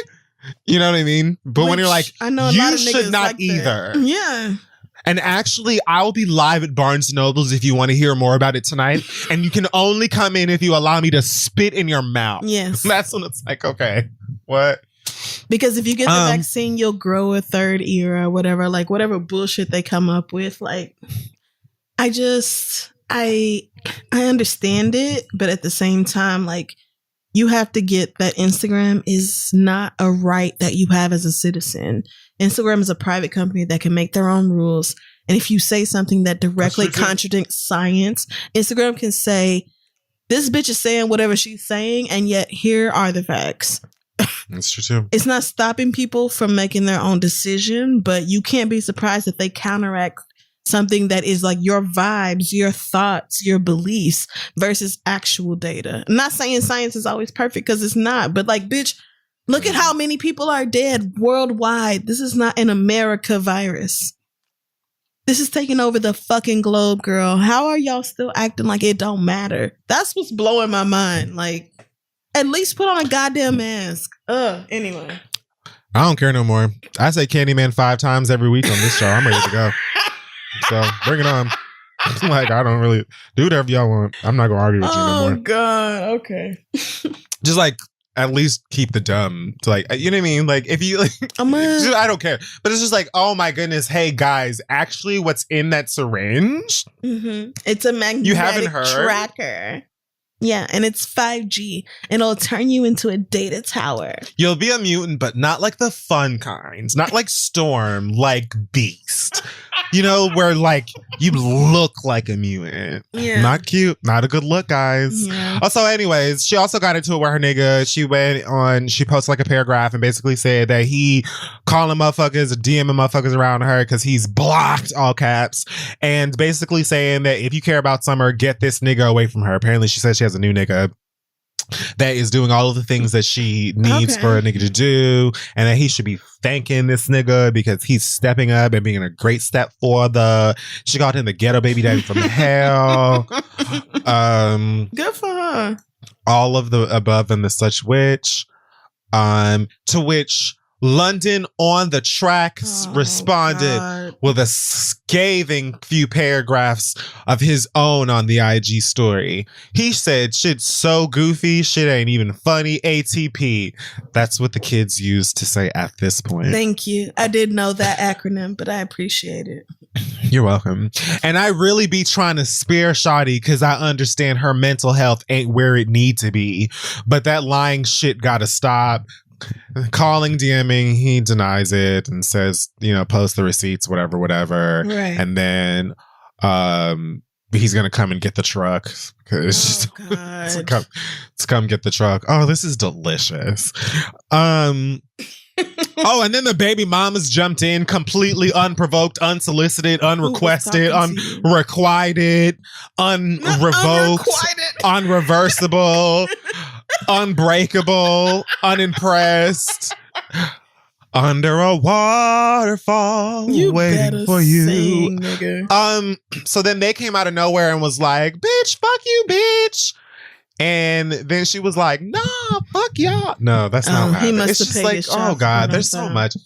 You know what I mean? But when you're like, you should not like either. That. Yeah. And actually, I'll be live at Barnes & Noble's if you want to hear more about it tonight. And you can only come in if you allow me to spit in your mouth. Yes. That's when it's like, okay, what? Because if you get the vaccine, you'll grow a third ear or whatever. Like, whatever bullshit they come up with. Like, I understand it. But at the same time, like, you have to get that Instagram is not a right that you have as a citizen. Instagram is a private company that can make their own rules. And if you say something that directly contradicts science, Instagram can say, this bitch is saying whatever she's saying, and yet here are the facts. That's true too. It's not stopping people from making their own decision, but you can't be surprised if they counteract something that is like your vibes, your thoughts, your beliefs versus actual data. I'm not saying science is always perfect, because it's not, but like, bitch, look at how many people are dead worldwide. This is not an America virus. This is taking over the fucking globe, girl. How are y'all still acting like it don't matter? That's what's blowing my mind. Like, at least put on a goddamn mask. Anyway. I don't care no more. I say Candyman 5 times every week on this show. I'm ready to go. So bring it on. Like, I don't really do whatever y'all want. I'm not gonna argue with you no more. Oh God. Okay. Just like, at least keep the dumb to like, you know what I mean? Like, if you like, I don't care. But it's just like, oh my goodness, hey guys, actually what's in that syringe? It's a magnetic you haven't heard? tracker. Yeah, and it's 5G. And it'll turn you into a data tower. You'll be a mutant, but not like the fun kinds. Not like Storm, like Beast. you know, where like you look like a mutant. Yeah. Not cute. Not a good look, guys. Yeah. Also, anyways, she also got into it with her nigga. She posted like a paragraph and basically said that he calling motherfuckers, DMing motherfuckers around her because he's blocked, all caps, and basically saying that if you care about Summer, get this nigga away from her. Apparently, she said she has a new nigga that is doing all of the things that she needs for a nigga to do, and that he should be thanking this nigga because he's stepping up and being a great stepfather. She called him the ghetto baby daddy from hell. Good for her. All of the above and the such which. To which London on the tracks responded with a scathing few paragraphs of his own on the IG story. He said, "Shit's so goofy, shit ain't even funny. ATP." That's what the kids use to say at this point. Thank you. I didn't know that acronym, but I appreciate it. You're welcome. And I really be trying to spare Shawty because I understand her mental health ain't where it need to be. But that lying shit gotta stop. Calling, DMing, he denies it and says, you know, post the receipts, whatever. Right. And then he's gonna come and get the truck because to come get the truck. Oh, this is delicious. Oh, and then the baby mamas jumped in completely unprovoked, unsolicited, unrequested, unrequited, unrevoked, unreversible, unbreakable, unimpressed. Under a waterfall, waiting for you. Sing, nigga. So then they came out of nowhere and was like, "Bitch, fuck you, bitch." And then she was like, "Nah, fuck y'all." No, that's not how he must it's have just paid like, his oh God, there's so much.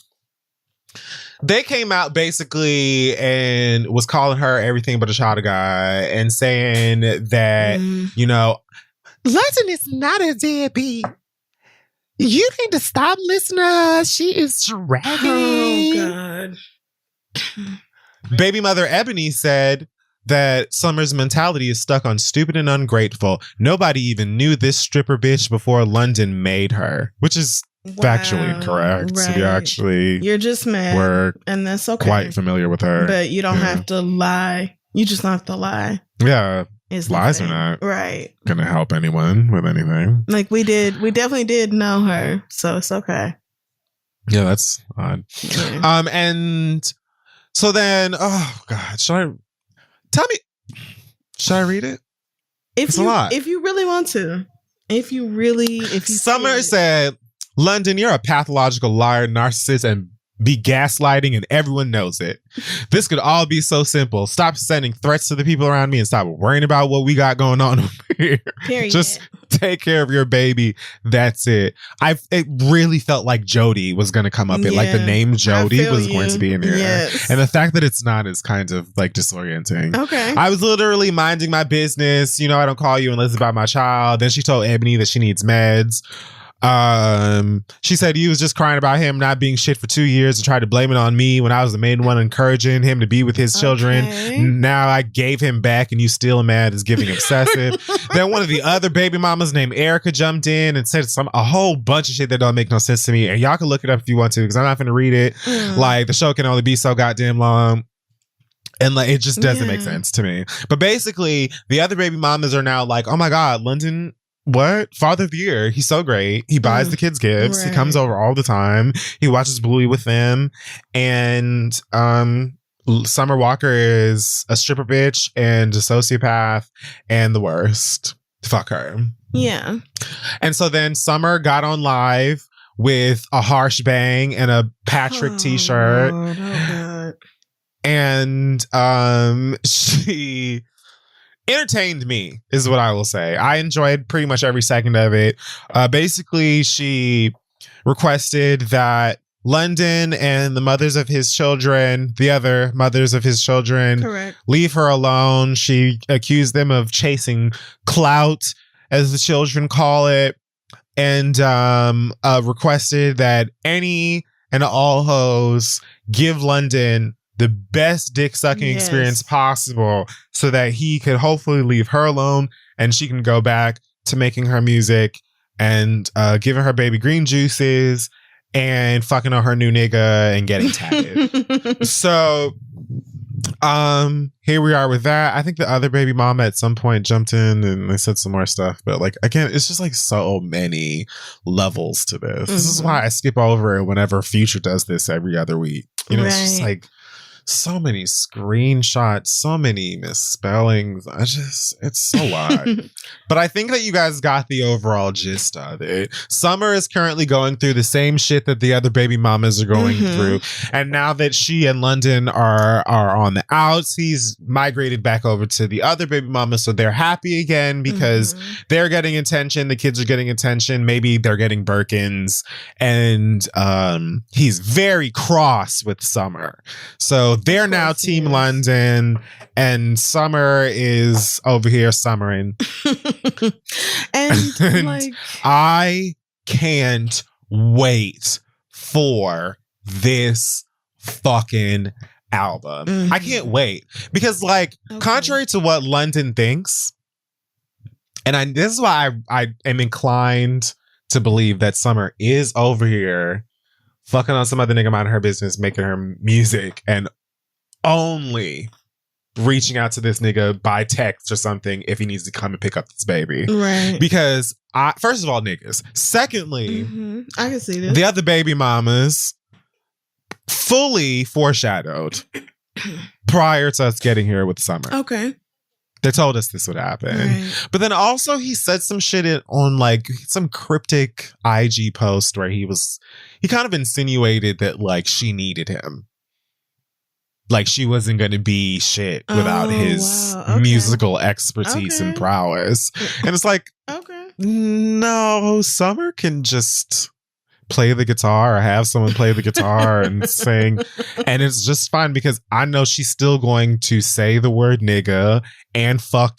They came out basically and was calling her everything but a child guy and saying that, you know, London is not a deadbeat. You need to stop listening to her. She is dragging. Oh, God. Baby mother Ebony said that Summer's mentality is stuck on stupid and ungrateful. Nobody even knew this stripper bitch before London made her, which is factually incorrect. Right. We actually... You're just mad. We're and that's okay. Quite familiar with her. But you don't have to lie. You just don't have to lie. Yeah. Lies are not gonna help anyone with anything. Like we definitely did know her, so it's okay. Yeah, that's odd. Yeah. And so then, oh God, should I read it? It's a lot. If you really want to. If you Summer said, "London, you're a pathological liar, narcissist, and be gaslighting, and everyone knows it. This could all be so simple. Stop sending threats to the people around me and stop worrying about what we got going on over here. Period. Just take care of your baby. That's it." It really felt like Jody was going to come up. Like the name Jody was going to be in here. Yes. And the fact that it's not is kind of like disorienting. Okay. I was literally minding my business. You know, I don't call you unless it's about my child. Then she told Ebony that she needs meds. She said he was just crying about him not being shit for 2 years and tried to blame it on me when I was the main one encouraging him to be with his children. Now I gave him back and you still mad is giving obsessive. Then one of the other baby mamas named Erica jumped in and said a whole bunch of shit that don't make no sense to me. And y'all can look it up if you want to because I'm not going to read it. Like the show can only be so goddamn long. And like it just doesn't make sense to me. But basically, the other baby mamas are now like, "Oh my God, London, what? Father of the Year. He's so great. He buys the kids gifts. He comes over all the time. He watches Bluey with them. And Summer Walker is a stripper bitch and a sociopath and the worst. Fuck her." Yeah. And so then Summer got on live with a harsh bang and a Patrick t-shirt. Lord, oh God. And she entertained me, is what I will say. I enjoyed pretty much every second of it. Basically, she requested that London and the mothers of his children, the other mothers of his children, leave her alone. She accused them of chasing clout, as the children call it, and requested that any and all hoes give London the best dick sucking experience possible so that he could hopefully leave her alone and she can go back to making her music and giving her baby green juices and fucking on her new nigga and getting tatted. So Here we are with that. I think the other baby mama at some point jumped in and they said some more stuff, but like again, it's just like so many levels to this. This is why I skip over it whenever Future does this every other week. You know, it's just like so many screenshots, so many misspellings. It's so lot. But I think that you guys got the overall gist of it. Summer is currently going through the same shit that the other baby mamas are going through. And now that she and London are on the outs, he's migrated back over to the other baby mama. So they're happy again because they're getting attention. The kids are getting attention. Maybe they're getting Birkins. And he's very cross with Summer. So they're now Team London, and Summer is over here summering. and like, I can't wait for this fucking album. I can't wait because, like, contrary to what London thinks, and this is why I am inclined to believe that Summer is over here fucking on some other nigga minding her business, making her music, and only reaching out to this nigga by text or something if he needs to come and pick up this baby. Right. Because, first of all, niggas. Secondly, I can see this. The other baby mamas fully foreshadowed prior to us getting here with Summer. Okay. They told us this would happen. Right. But then also he said some shit on like some cryptic IG post where he kind of insinuated that like she needed him. Like she wasn't going to be shit without his musical expertise and prowess. And it's like, no, Summer can just play the guitar or have someone play the guitar and sing. And it's just fine because I know she's still going to say the word nigga and fuck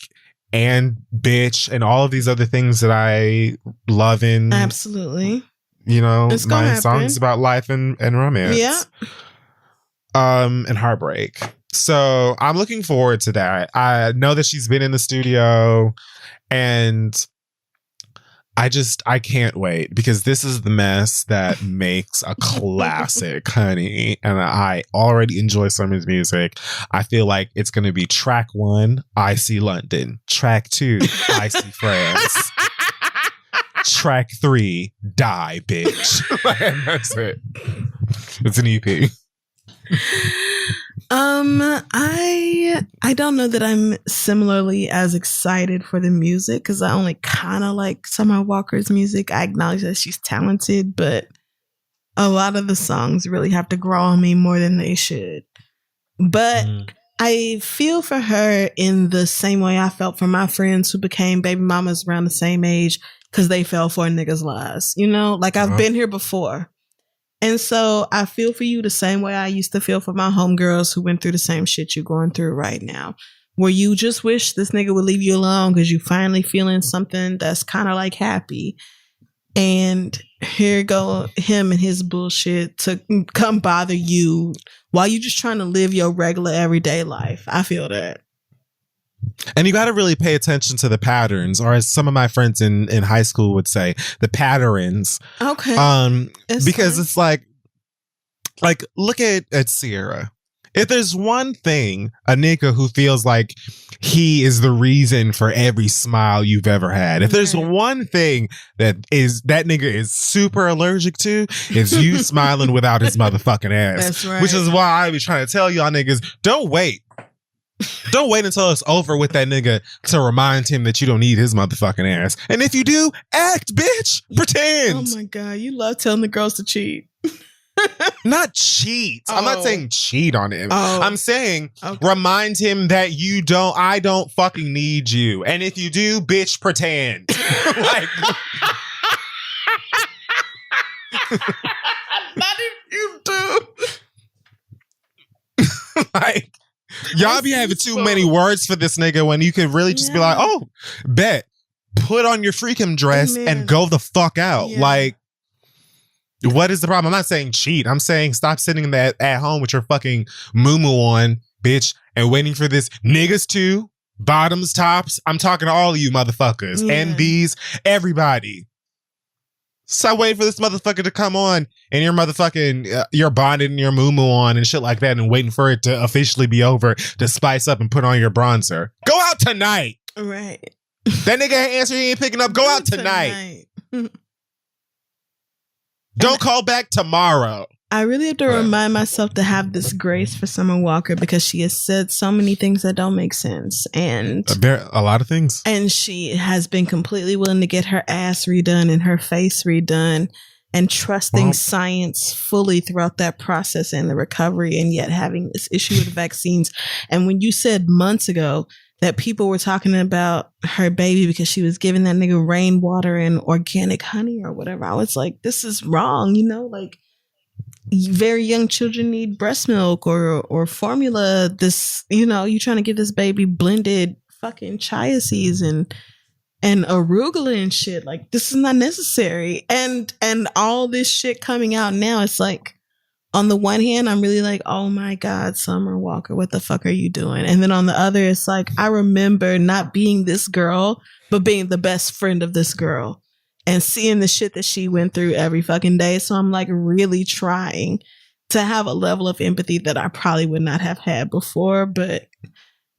and bitch and all of these other things that I love in. Absolutely. You know, my songs about life and romance. Yeah. And heartbreak. So I'm looking forward to that. I know that she's been in the studio and I can't wait because this is the mess that makes a classic, honey. And I already enjoy Summer's music. I feel like it's going to be track 1, I See London. Track 2, I See France. Track 3, Die, bitch. And that's it. It's an EP. I don't know that I'm similarly as excited for the music because I only kind of like Summer Walker's music. I acknowledge that she's talented, but a lot of the songs really have to grow on me more than they should. But I feel for her in the same way I felt for my friends who became baby mamas around the same age because they fell for a nigga's lies. You know, like I've been here before. And so I feel for you the same way I used to feel for my homegirls who went through the same shit you're going through right now. Where you just wish this nigga would leave you alone because you finally feeling something that's kind of like happy. And here go him and his bullshit to come bother you while you just trying to live your regular everyday life. I feel that. And you got to really pay attention to the patterns, or as some of my friends in high school would say, the patterns. Okay. Because it's like look at Sierra. If there's one thing, a nigga who feels like he is the reason for every smile you've ever had. If there's one thing that nigga is super allergic to, is you smiling without his motherfucking ass. That's right. Which is why I be trying to tell y'all niggas, don't wait. Don't wait until it's over with that nigga to remind him that you don't need his motherfucking ass. And if you do, act, bitch. Pretend. Oh my God. You love telling the girls to cheat. Not cheat. I'm not saying cheat on him. I'm saying remind him that I don't fucking need you. And if you do, bitch, pretend. Like, not if you do. Like, y'all be having too many words for this nigga when you could really just be like, oh, bet. Put on your freaking dress and go the fuck out. Yeah. Like, what is the problem? I'm not saying cheat. I'm saying stop sitting at home with your fucking moo-moo on, bitch, and waiting for this. Niggas too. Bottoms, tops. I'm talking to all of you motherfuckers. And these, everybody. So I wait for this motherfucker to come on, and you're motherfucking, you're bonding your moo-moo on and shit like that, and waiting for it to officially be over to spice up and put on your bronzer. Go out tonight. Right. That nigga ain't answering, he ain't picking up. Go out tonight. Don't call back tomorrow. I really have to remind myself to have this grace for Summer Walker because she has said so many things that don't make sense. And a lot of things. And she has been completely willing to get her ass redone and her face redone and trusting science fully throughout that process and the recovery, and yet having this issue with vaccines. And when you said months ago that people were talking about her baby because she was giving that nigga rainwater and organic honey or whatever, I was like, this is wrong, you know, like very young children need breast milk or formula. This, you know, you trying to give this baby blended fucking chia seeds and arugula and shit. Like, this is not necessary. And all this shit coming out now, it's like, on the one hand, I'm really like, oh my God, Summer Walker, what the fuck are you doing? And then on the other, it's like, I remember not being this girl, but being the best friend of this girl and seeing the shit that she went through every fucking day. So I'm like really trying to have a level of empathy that I probably would not have had before. But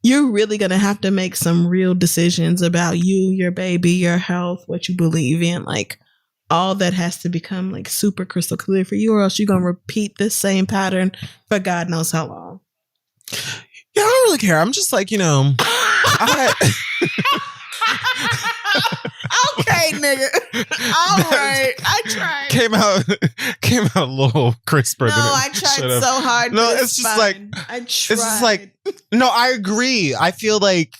you're really going to have to make some real decisions about you, your baby, your health, what you believe in. Like, all that has to become like super crystal clear for you, or else you're going to repeat this same pattern for God knows how long. Yeah, I don't really care. I'm just like, you know, okay, nigga. All right. I tried. Came out a little crisper than it I tried so hard. No, it's just like, I tried. It's just like, no, I agree. I feel like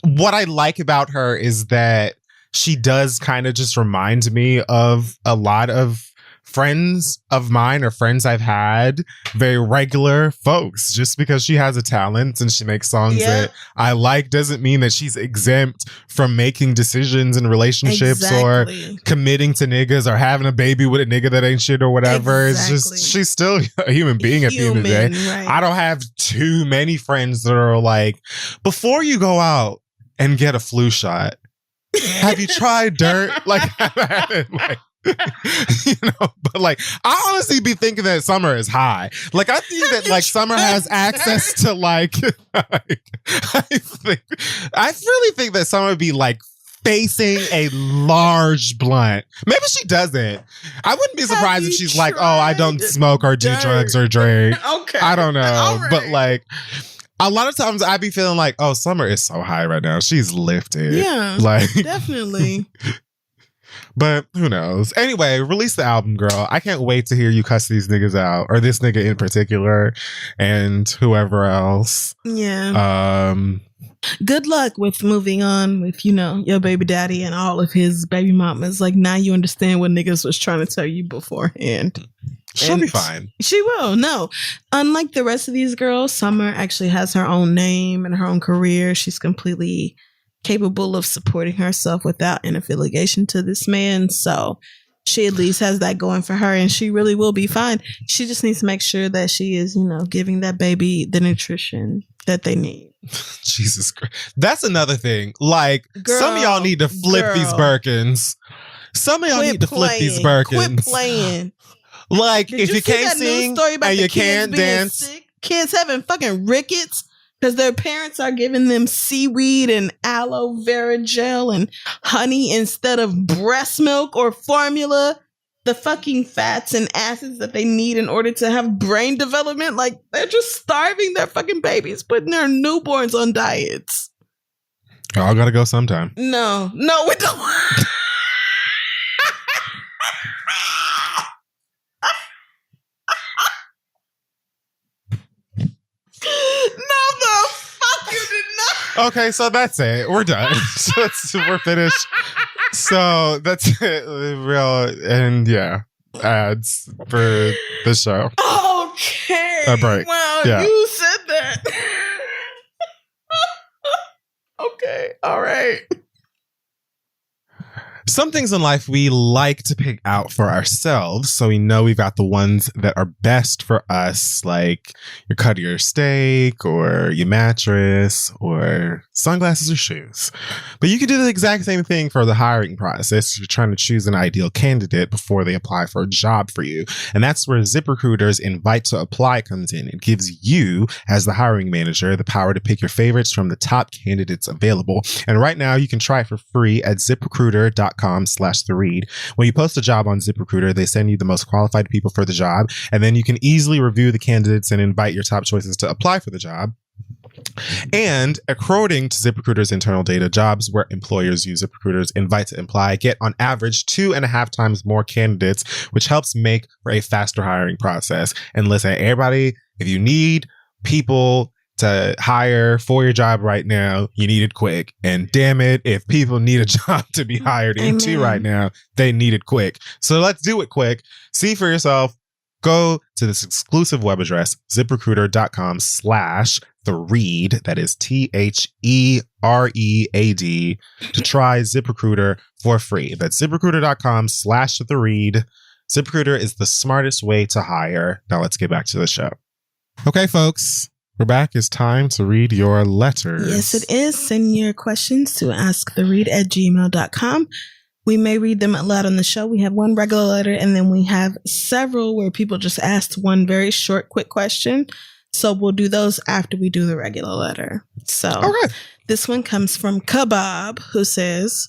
what I like about her is that she does kind of just remind me of a lot of friends of mine or friends I've had, very regular folks. Just because she has a talent and she makes songs that I like doesn't mean that she's exempt from making decisions in relationships or committing to niggas or having a baby with a nigga that ain't shit or whatever. It's just, she's still a human being at the end of the day. Right. I don't have too many friends that are like, before you go out and get a flu shot, have you tried dirt? Like, you know, but like, I honestly be thinking that Summer is high. Like, I think that like Summer has access to like I really think that Summer would be like facing a large blunt. Maybe she doesn't. I wouldn't be surprised if she's like, oh, I don't smoke or do drugs or drink. Okay. I don't know. Right. But like, a lot of times I be feeling like, oh, Summer is so high right now. She's lifted. Yeah, like definitely. But who knows? Anyway, release the album, girl. I can't wait to hear you cuss these niggas out, or this nigga in particular, and whoever else. Yeah. Good luck with moving on with, you know, your baby daddy and all of his baby mamas. Like, now you understand what niggas was trying to tell you beforehand. She'll be fine. She will. No. Unlike the rest of these girls, Summer actually has her own name and her own career. She's completely capable of supporting herself without an affiliation to this man. So she at least has that going for her, and she really will be fine. She just needs to make sure that she is, you know, giving that baby the nutrition that they need. Jesus Christ. That's another thing. Like, some of y'all need to flip these Birkins. Some of y'all need to flip these Birkins. Quit playing. Like, if you can't sing and you can't dance. Sick? Kids having fucking rickets because their parents are giving them seaweed and aloe vera gel and honey instead of breast milk or formula. The fucking fats and acids that they need in order to have brain development. Like, they're just starving their fucking babies, putting their newborns on diets. Y'all gotta go sometime. No, we don't. No, the fuck you did not. Okay, so that's it. We're done. We're finished. So that's it. And yeah, ads for the show. Okay. A break. Wow, yeah. You said that. Okay, all right. Some things in life we like to pick out for ourselves, so we know we've got the ones that are best for us, like your cut of your steak or your mattress or sunglasses or shoes. But you can do the exact same thing for the hiring process. You're trying to choose an ideal candidate before they apply for a job for you. And that's where ZipRecruiter's Invite to Apply comes in. It gives you, as the hiring manager, the power to pick your favorites from the top candidates available. And right now you can try it for free at ZipRecruiter.com/theread. When you post a job on ZipRecruiter, they send you the most qualified people for the job, and then you can easily review the candidates and invite your top choices to apply for the job. And according to ZipRecruiter's internal data, jobs where employers use ZipRecruiter's Invite to Apply get on average 2.5 times more candidates, which helps make for a faster hiring process. And listen, everybody, if you need people to hire for your job right now, you need it quick. And damn it, if people need a job to be hired into right now, they need it quick. So let's do it quick. See for yourself. Go to this exclusive web address, ZipRecruiter.com/theread, that is THEREAD, to try ZipRecruiter for free. That's ZipRecruiter.com/theread. ZipRecruiter is the smartest way to hire. Now let's get back to the show. Okay, folks. We're back. It's time to read your letters. Yes, it is. Send your questions to asktheread@gmail.com. We may read them out loud on the show. We have one regular letter, and then we have several where people just asked one very short, quick question. So we'll do those after we do the regular letter. So This one comes from Kebab, who says,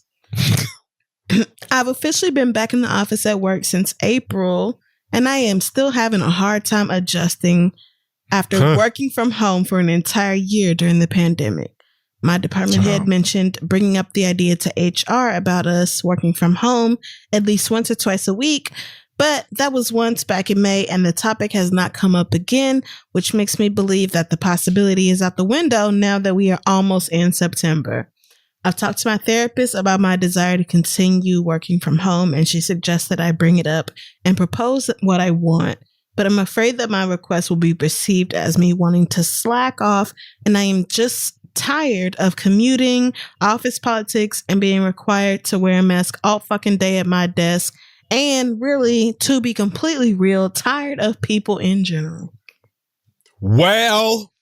I've officially been back in the office at work since April, and I am still having a hard time adjusting after working from home for an entire year during the pandemic. My department head mentioned bringing up the idea to HR about us working from home at least once or twice a week, but that was once back in May, and the topic has not come up again, which makes me believe that the possibility is out the window now that we are almost in September. I've talked to my therapist about my desire to continue working from home, and she suggests that I bring it up and propose what I want. But I'm afraid that my request will be perceived as me wanting to slack off, and I am just tired of commuting, office politics, and being required to wear a mask all fucking day at my desk, and really, to be completely real, tired of people in general. Well,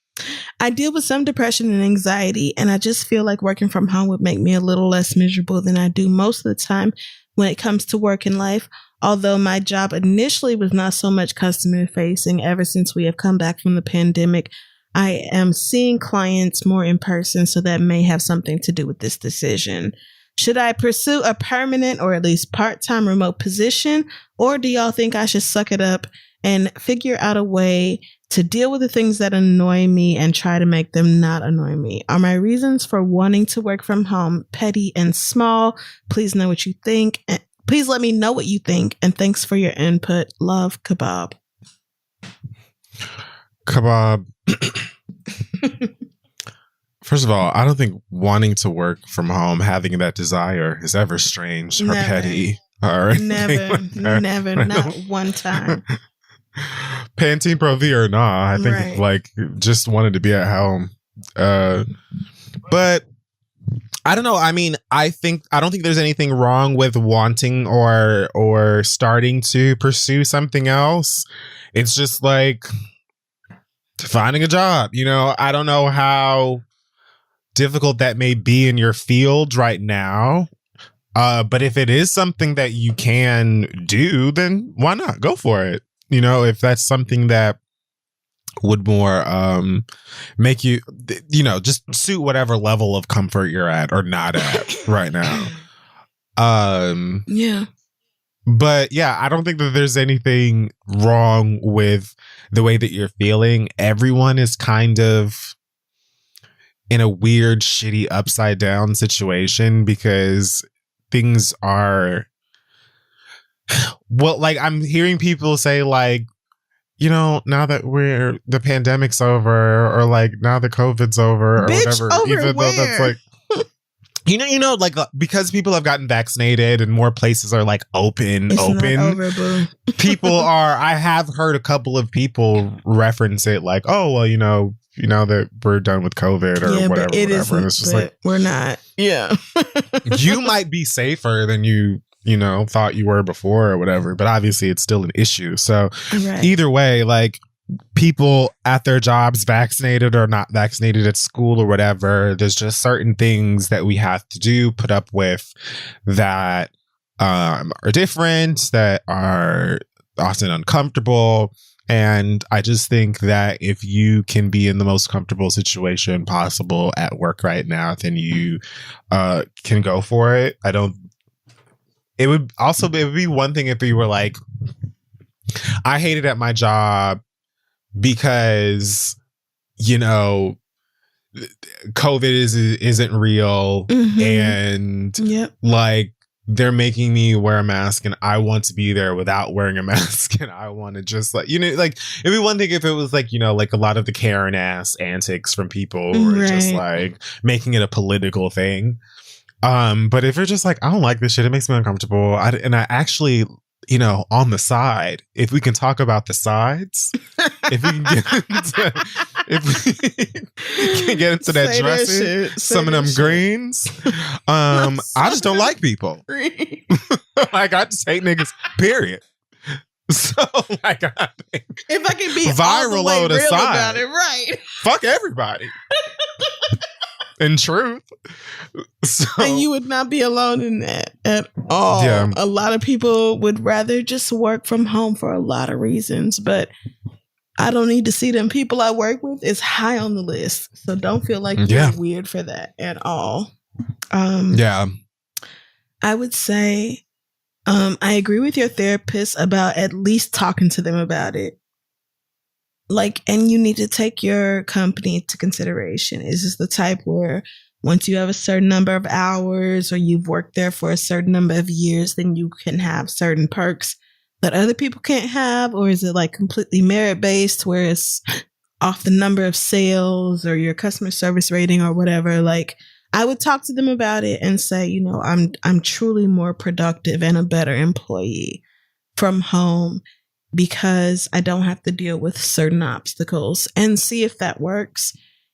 I deal with some depression and anxiety, and I just feel like working from home would make me a little less miserable than I do most of the time when it comes to work and life. Although my job initially was not so much customer facing, ever since we have come back from the pandemic, I am seeing clients more in person, so that may have something to do with this decision. Should I pursue a permanent or at least part-time remote position, or do y'all think I should suck it up and figure out a way to deal with the things that annoy me and try to make them not annoy me? Are my reasons for wanting to work from home petty and small? Please know what you think. Please let me know what you think, and thanks for your input. Love, Kebab. Kebab. First of all, I don't think wanting to work from home, having that desire, is ever strange or petty or anything never, not one time. Pantene Pro V or nah, I think like just wanted to be at home. But I don't know. I mean, I don't think there's anything wrong with wanting or starting to pursue something else. It's just like finding a job. You know, I don't know how difficult that may be in your field right now. But if it is something that you can do, then why not? Go for it. You know, if that's something that would more make you, you know, just suit whatever level of comfort you're at or not at right now. Yeah. But yeah, I don't think that there's anything wrong with the way that you're feeling. Everyone is kind of in a weird, shitty, upside down situation because things are, well, like I'm hearing people say like, you know, now that the pandemic's over, or like now the COVID's over, or whatever, even though that's like, you know, like because people have gotten vaccinated and more places are like open. People are. I have heard a couple of people reference it like, oh well, you know, that we're done with COVID or whatever. But and it's just like, we're not. Yeah. You might be safer than you thought you were before or whatever, but obviously it's still an issue. So either way, like, people at their jobs, vaccinated or not vaccinated, at school or whatever, there's just certain things that we have to do, put up with, that are different, that are often uncomfortable. And I just think that if you can be in the most comfortable situation possible at work right now, then you can go for it. It would be one thing if you were like, I hate it at my job because, COVID isn't real, and like, they're making me wear a mask and I want to be there without wearing a mask, and I want to just like, like, it'd be one thing if it was like, like a lot of the Karen ass antics from people who are just like making it a political thing. But if you're just like, I don't like this shit, it makes me uncomfortable. And I actually, on the side, if we can talk about the sides, if we can get into that dressing, some of them greens, I just don't like people. Like, I just hate niggas, period. So, like, I think if I can be viral all the way aside, real about it, right? Fuck everybody. In truth. So, and you would not be alone in that at all. Yeah. A lot of people would rather just work from home for a lot of reasons, but I don't need to see them people I work with. It's high on the list. So don't feel like you're weird for that at all. I would say I agree with your therapist about at least talking to them about it. Like, and you need to take your company into consideration. Is this the type where once you have a certain number of hours or you've worked there for a certain number of years, then you can have certain perks that other people can't have? Or is it like completely merit based where it's off the number of sales or your customer service rating or whatever? Like, I would talk to them about it and say, I'm truly more productive and a better employee from home because I don't have to deal with certain obstacles, and see if that works.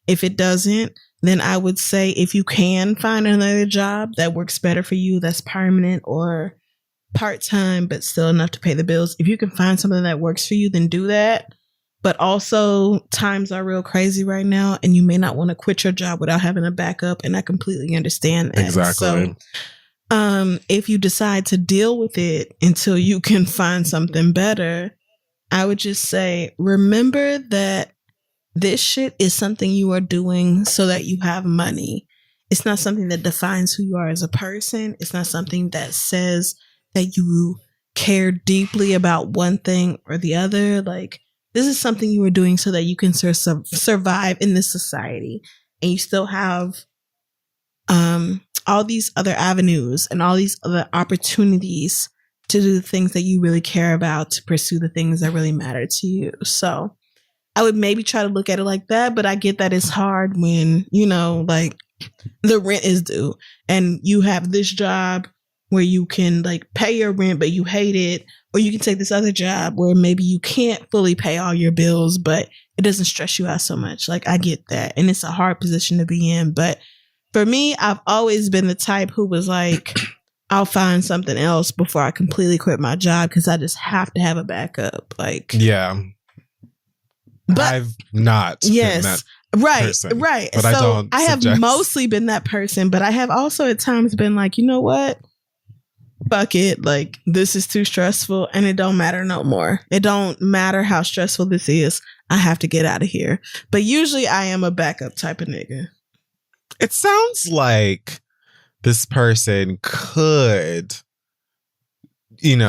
If it doesn't, then I would say if you can find another job that works better for you, that's permanent or part-time, but still enough to pay the bills. If you can find something that works for you, then do that. But also, times are real crazy right now, and you may not want to quit your job without having a backup, and I completely understand that. Exactly. So, if you decide to deal with it until you can find something better, I would just say, remember that this shit is something you are doing so that you have money. It's not something that defines who you are as a person. It's not something that says that you care deeply about one thing or the other. Like, this is something you are doing so that you can survive in this society, and you still have all these other avenues and all these other opportunities to do the things that you really care about, to pursue the things that really matter to you. So I would maybe try to look at it like that, but I get that it's hard when, like, the rent is due and you have this job where you can like pay your rent, but you hate it, or you can take this other job where maybe you can't fully pay all your bills, but it doesn't stress you out so much. Like, I get that. And it's a hard position to be in. But for me, I've always been the type who was like, I'll find something else before I completely quit my job because I just have to have a backup. Like, yeah. But I've not. Yes. Been that right. person, right. But so I have mostly been that person, but I have also at times been like, you know what? Fuck it. Like, this is too stressful and it don't matter no more. It don't matter how stressful this is. I have to get out of here. But usually I am a backup type of nigga. It sounds like this person could,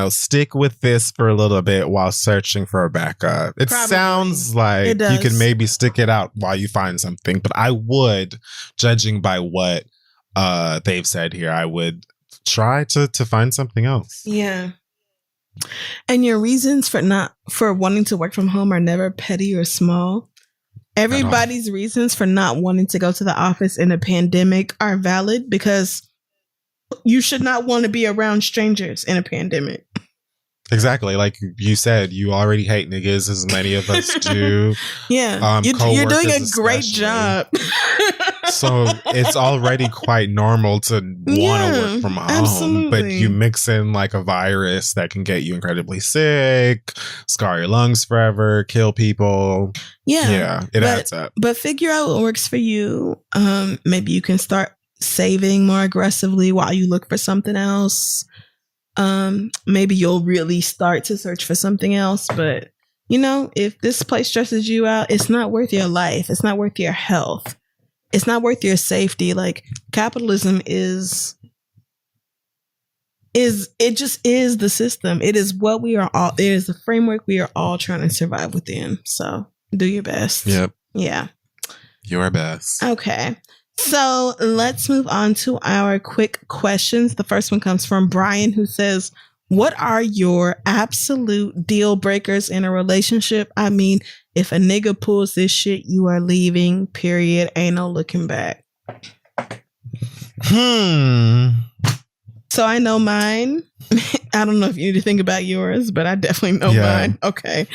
stick with this for a little bit while searching for a backup. It Probably. Sounds like you can maybe stick it out while you find something. But I would, judging by what they've said here, I would try to find something else. Yeah. And your reasons for wanting to work from home are never petty or small. Everybody's reasons for not wanting to go to the office in a pandemic are valid because you should not want to be around strangers in a pandemic. Exactly. Like you said, you already hate niggas as many of us do. Yeah. You're doing a great job. So it's already quite normal to want to work from home. Absolutely. But you mix in like a virus that can get you incredibly sick, scar your lungs forever, kill people. Yeah. It adds up. But figure out what works for you. Maybe you can start saving more aggressively while you look for something else. Maybe you'll really start to search for something else. But, if this place stresses you out, it's not worth your life. It's not worth your health. It's not worth your safety. Like, capitalism is the system. It is what we are all, it is the framework we are all trying to survive within. So do your best. Yep. Yeah. Your best. Okay. So let's move on to our quick questions. The first one comes from Brian, who says, what are your absolute deal breakers in a relationship? I mean, if a nigga pulls this shit, you are leaving, period. Ain't no looking back. So I know mine. I don't know if you need to think about yours, but I definitely know mine. Okay.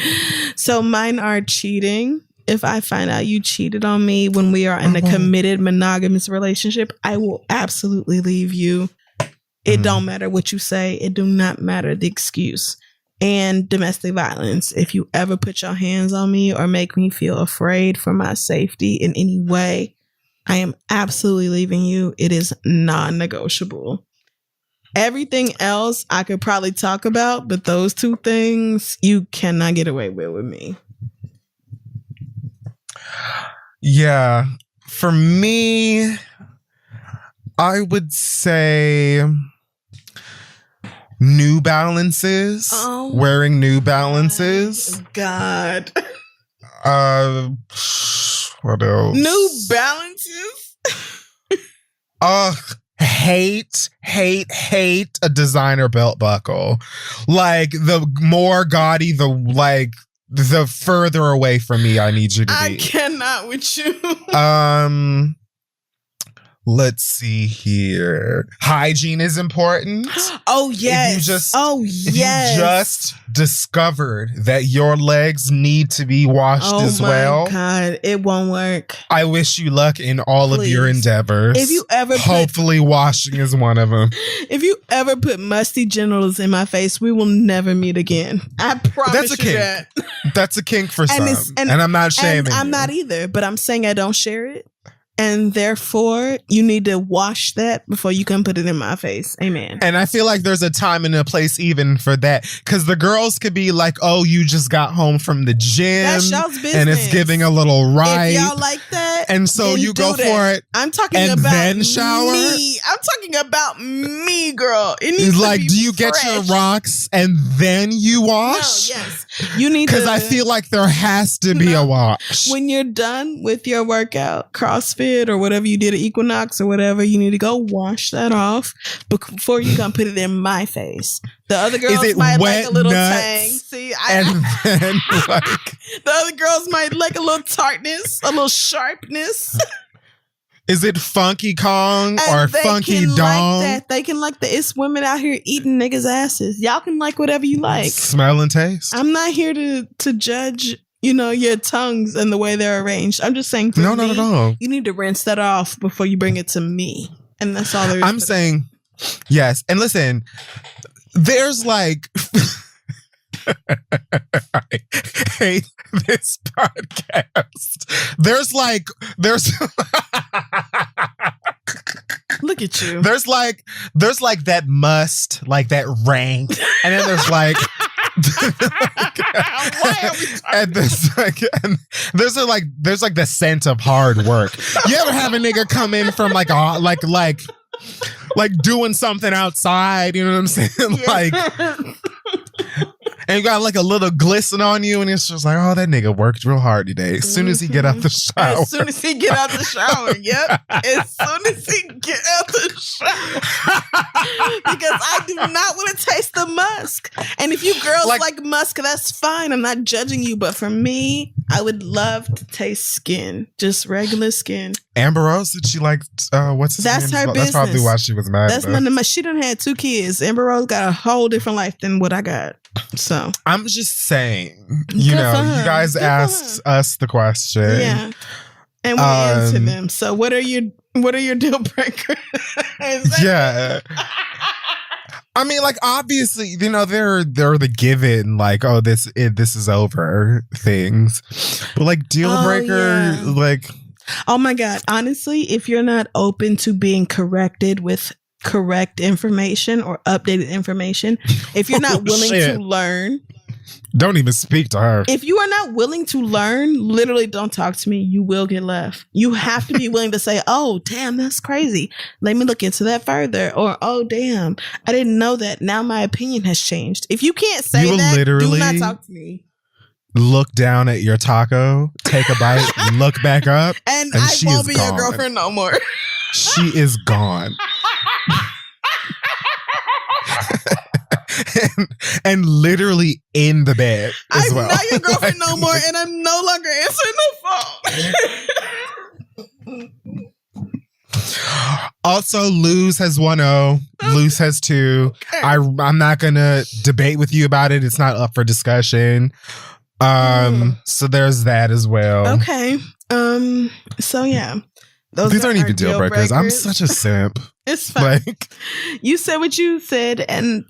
So mine are cheating. If I find out you cheated on me when we are in a committed monogamous relationship, I will absolutely leave you. It don't matter what you say. It do not matter the excuse. And domestic violence. If you ever put your hands on me or make me feel afraid for my safety in any way, I am absolutely leaving you. It is non-negotiable. Everything else I could probably talk about, but those two things you cannot get away with me. Yeah. For me, I would say New Balances. Wearing New Balances. God. What else? New Balances? Hate a designer belt buckle. Like, the more gaudy, the further away from me I need you to be. I cannot with you. Let's see here. Hygiene is important. Oh, yes. If you just discovered that your legs need to be washed as well. Oh, my God. It won't work. I wish you luck in all of your endeavors. If you ever Hopefully washing is one of them. If you ever put musty genitals in my face, we will never meet again. I promise That's a kink. that. That's a kink for some. And I'm not shaming I'm not either, but I'm saying I don't share it. And therefore, you need to wash that before you can put it in my face. Amen. And I feel like there's a time and a place even for that. Because the girls could be like, oh, you just got home from the gym. That's y'all's business. And it's giving a little right. If y'all like that, and so you go for it. I'm talking and about then shower. me. I'm talking about me, girl. It needs like, to be do you fresh. get your rocks and then you wash? No, yes. You need to. Because I feel like there has to be a wash. When you're done with your workout, CrossFit or whatever you did at Equinox or whatever, you need to go wash that off before you come put it in my face. The other girls might like a little tang. See, then like, the other girls might like a little tartness, a little sharpness. Is it Funky Kong or Funky Dong? Like that. They can like it's women out here eating niggas' asses. Y'all can like whatever you like. Smell and taste. I'm not here to judge, your tongues and the way they're arranged. I'm just saying, not at all. You need to rinse that off before you bring it to me. And that's all there is. I'm saying, yes. And listen, there's like... I hate this podcast. There's look at you. There's like that must, like that rank, and then there's like why are we and there's the scent of hard work. You ever have a nigga come in from like doing something outside, you know what I'm saying? Yeah. And you got like a little glisten on you, and it's just like, oh, that nigga worked real hard today. As soon as he get out the shower. As soon as he get out the shower, yep. As soon as he get out the shower. Because I do not want to taste the musk. And if you girls like musk, that's fine. I'm not judging you. But for me, I would love to taste skin. Just regular skin. Amber Rose, did she like, what's his name? That's her business. That's probably why she was mad. She done had 2 kids. Amber Rose got a whole different life than what I got. So I'm just saying, you guys asked us the question. Yeah. And we answer them. So what are your deal breakers? Yeah. I mean, like, obviously, they're the given, like, oh, this is over things. But like deal breaker, like, oh my God. Honestly, if you're not open to being corrected with correct information or updated information, if you're not willing to learn, don't even speak to her. If you are not willing to learn, literally don't talk to me. You will get left. You have to be willing to say, oh, damn, that's crazy. Let me look into that further. Or, oh, damn, I didn't know that. Now my opinion has changed. If you can't say that, do not talk to me. Look down at your taco, take a bite, look back up, and I won't be your girlfriend no more. She is gone. and literally in the bed as well. I'm not your girlfriend no more, and I'm no longer answering the phone. Also, Luz has 1-0. Luz has 2. Okay. I'm not gonna debate with you about it. It's not up for discussion. So there's that as well. Okay. So yeah. These aren't even deal breakers. I'm such a simp. It's fine. Like, you said what you said, and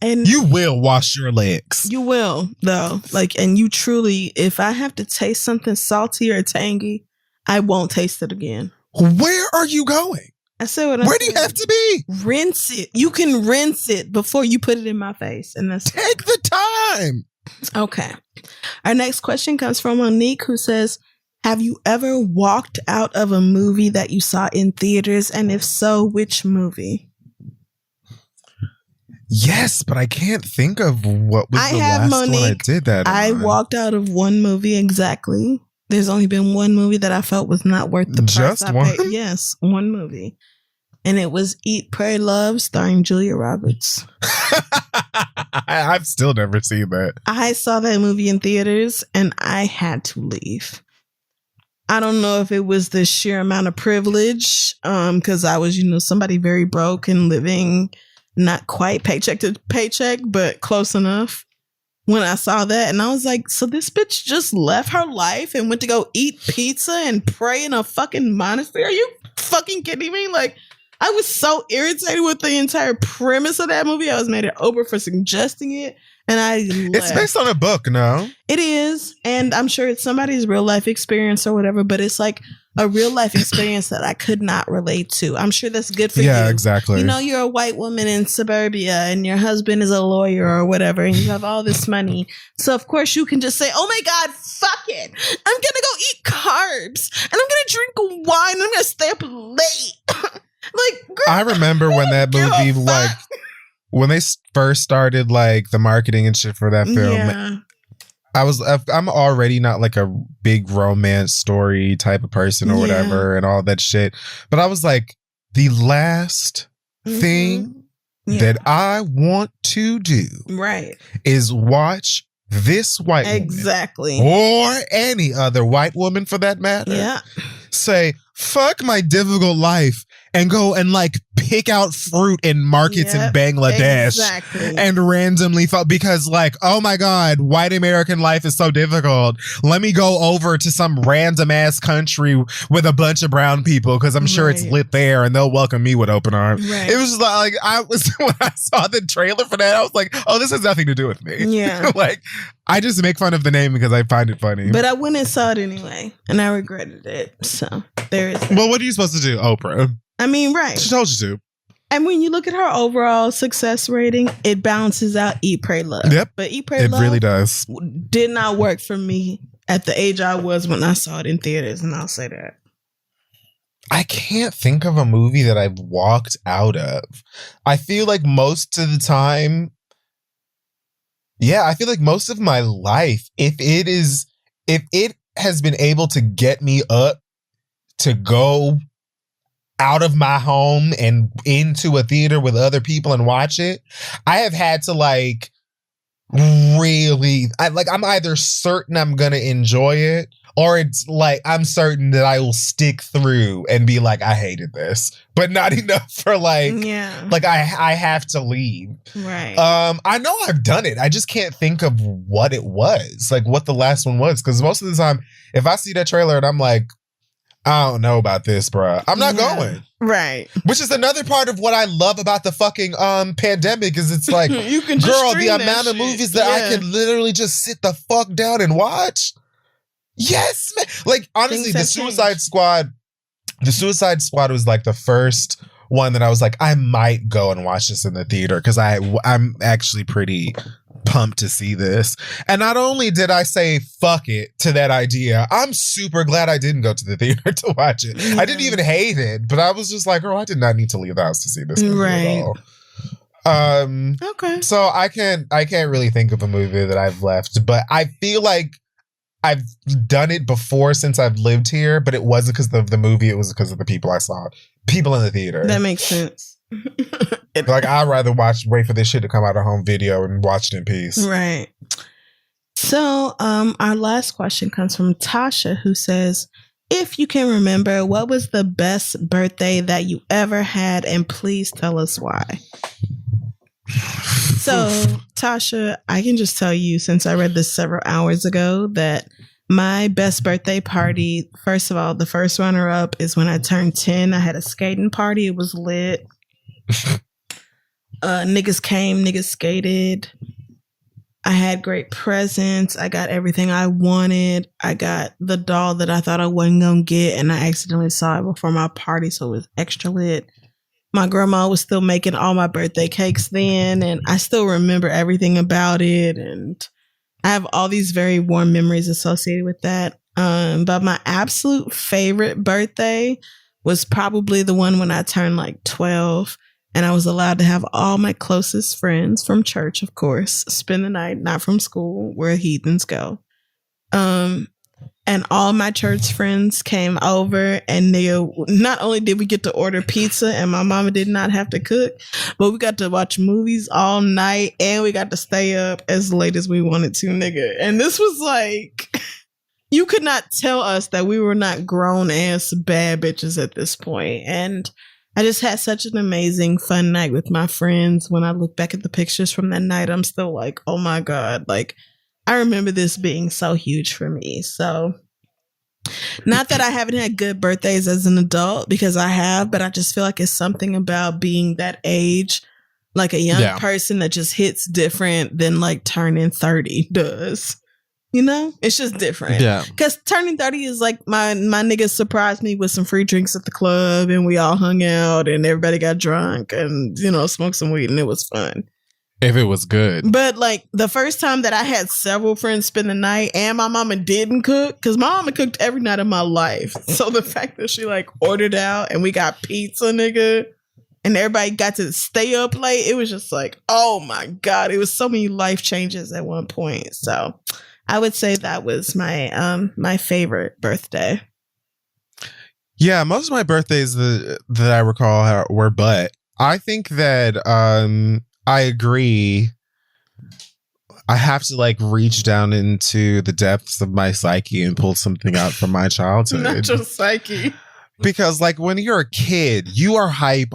you will wash your legs. You will, though. Like, and you truly, if I have to taste something salty or tangy, I won't taste it again. Where are you going? I said Where do you have to be? Rinse it. You can rinse it before you put it in my face, and that's take the time. Okay. Our next question comes from Monique, who says, have you ever walked out of a movie that you saw in theaters? And if so, which movie? Yes, but I can't think of what was the last one I did that I walked out of one movie exactly. There's only been one movie that I felt was not worth the price I paid. Yes, one movie. And it was Eat, Pray, Love, starring Julia Roberts. I've still never seen that. I saw that movie in theaters and I had to leave. I don't know if it was the sheer amount of privilege, because I was, somebody very broke and living not quite paycheck to paycheck, but close enough. When I saw that, and I was like, so this bitch just left her life and went to go eat pizza and pray in a fucking monastery? Are you fucking kidding me? Like, I was so irritated with the entire premise of that movie. I was mad at Oprah for suggesting it. And it's based on a book, no? It is. And I'm sure it's somebody's real life experience or whatever, but it's like a real life experience that I could not relate to. I'm sure that's good for you. Yeah, exactly. You're a white woman in suburbia and your husband is a lawyer or whatever, and you have all this money. So, of course, you can just say, oh my God, fuck it. I'm going to go eat carbs and I'm going to drink wine and I'm going to stay up late. Like, girl, I remember when that movie, like, when they first started like the marketing and shit for that film, I'm already not like a big romance story type of person or whatever and all that shit. But I was like, the last thing that I want to do is watch this white woman or any other white woman for that matter say, fuck my difficult life and go and like pick out fruit in markets in Bangladesh and randomly because like, oh my God, white American life is so difficult. Let me go over to some random ass country with a bunch of brown people because I'm sure it's lit there and they'll welcome me with open arms. It was just like, when I saw the trailer for that, I was like, oh, this has nothing to do with me. Yeah. Like, I just make fun of the name because I find it funny. But I went and saw it anyway and I regretted it. So there is that. Well, what are you supposed to do, Oprah? I mean, right. She told you to. And when you look at her overall success rating, it balances out Eat, Pray, Love. Yep. But Eat, Pray, Love really does. Did not work for me at the age I was when I saw it in theaters, and I'll say that. I can't think of a movie that I've walked out of. I feel like most of the time, I feel like most of my life, if it has been able to get me up to go out of my home and into a theater with other people and watch it, I have had to like really, I'm either certain I'm gonna enjoy it, or it's like I'm certain that I will stick through and be like, I hated this, but not enough for like I have to leave. Right. I know I've done it. I just can't think of what it was, like what the last one was, because most of the time, if I see that trailer and I'm like, I don't know about this, bruh, I'm not going. Right. Which is another part of what I love about the fucking pandemic is it's like, you can girl, the amount of movies that I can literally just sit the fuck down and watch. Yes, man. Like, honestly, the Suicide Squad was like the first one that I was like, I might go and watch this in the theater because I'm actually pretty pumped to see this. And not only did I say fuck it to that idea, I'm super glad I didn't go to the theater to watch it. I didn't even hate it, but I was just like, girl, I did not need to leave the house to see this movie at all. Okay. So I can't really think of a movie that I've left, but I feel like I've done it before since I've lived here, but it wasn't because of the movie, it was because of the people I saw. People in the theater. That makes sense. Like, I'd rather wait for this shit to come out of home video and watch it in peace. Right. So, our last question comes from Tasha, who says, if you can remember, what was the best birthday that you ever had? And please tell us why. So, Tasha, I can just tell you, since I read this several hours ago, that my best birthday party, first of all, the first runner-up is when I turned 10. I had a skating party. It was lit. Niggas came, niggas skated. I had great presents. I got everything I wanted. I got the doll that I thought I wasn't gonna get, and I accidentally saw it before my party, so it was extra lit. My grandma was still making all my birthday cakes then, and I still remember everything about it, and I have all these very warm memories associated with that. But my absolute favorite birthday was probably the one when I turned like 12, and I was allowed to have all my closest friends from church, of course, spend the night, not from school, where heathens go. And all my church friends came over, and not only did we get to order pizza and my mama did not have to cook, but we got to watch movies all night and we got to stay up as late as we wanted to, nigga. And this was like, you could not tell us that we were not grown ass bad bitches at this point. And I just had such an amazing fun night with my friends. When I look back at the pictures from that night, I'm still like, oh my God, like, I remember this being so huge for me. So, not that I haven't had good birthdays as an adult, because I have, but I just feel like it's something about being that age, like a young person, that just hits different than like turning 30 does. You know, it's just different. Yeah. Because turning 30 is like my niggas surprised me with some free drinks at the club, and we all hung out and everybody got drunk and, you know, smoked some weed, and it was fun. If it was good. But like the first time that I had several friends spend the night and my mama didn't cook, because my mama cooked every night of my life. So the fact that she like ordered out and we got pizza, nigga, and everybody got to stay up late, it was just like, oh my God, it was so many life changes at one point. So I would say that was my my favorite birthday. Yeah, most of my birthdays that I recall were butt. I think that I agree. I have to like reach down into the depths of my psyche and pull something out from my childhood. Not your psyche. Because like when you're a kid, you are hype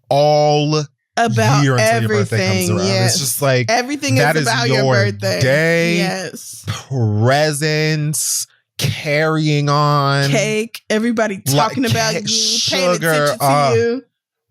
all about year until everything. Your birthday comes around. Yes. It's just like everything is about your birthday. Day, yes. Presents, carrying on, cake, everybody talking about you, paying attention to you.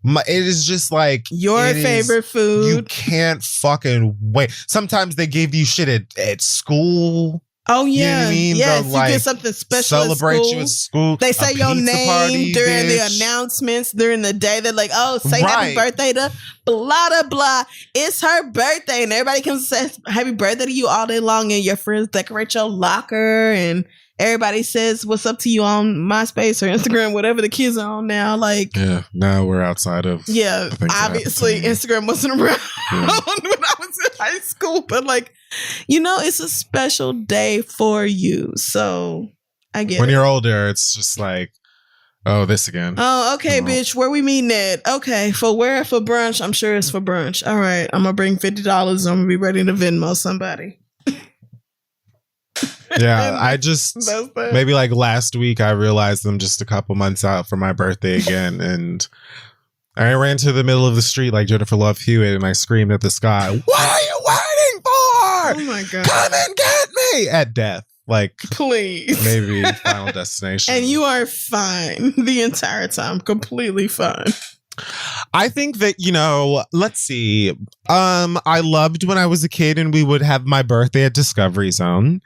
It is just like your favorite food. You can't fucking wait. Sometimes they give you shit at school. Oh yeah, you know what I mean? Yes, you get something special. Celebrate you at school. They say your name party, during bitch. the announcements during the day. They're like, "Oh, say happy birthday to blah blah blah." It's her birthday, and everybody comes and says happy birthday to you all day long. And your friends decorate your locker, and everybody says what's up to you on MySpace or Instagram, whatever the kids are on now. Like, yeah, now we're outside of. Yeah, obviously Instagram wasn't around when I was in high school, but like, you know, it's a special day for you. So I get when you're older, it's just like, Oh, this again. Oh, okay, bitch. Where we meeting at? Okay, for where? For brunch? I'm sure it's for brunch. All right, I'm gonna bring $50. I'm gonna be ready to Venmo somebody. Yeah, I just maybe like last week I realized I'm just a couple months out for my birthday again, and I ran to the middle of the street like Jennifer Love Hewitt, and I screamed at the sky, "What are you waiting for? Oh my God! Come and get me!" At death. Like, please. Maybe Final Destination. And you are fine the entire time. Completely fine. I think that, let's see. I loved when I was a kid and we would have my birthday at Discovery Zone.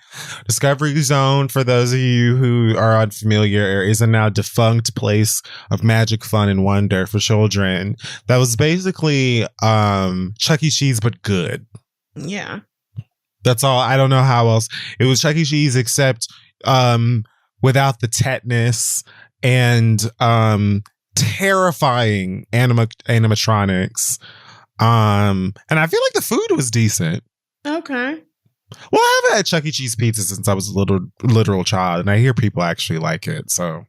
Discovery Zone, for those of you who are unfamiliar, is a now defunct place of magic, fun, and wonder for children. That was basically Chuck E. Cheese, but good. Yeah. That's all. I don't know how else. It was Chuck E. Cheese, except without the tetanus and terrifying animatronics. And I feel like the food was decent. Okay. Well, I've had Chuck E. Cheese pizza since I was a literal child, and I hear people actually like it. So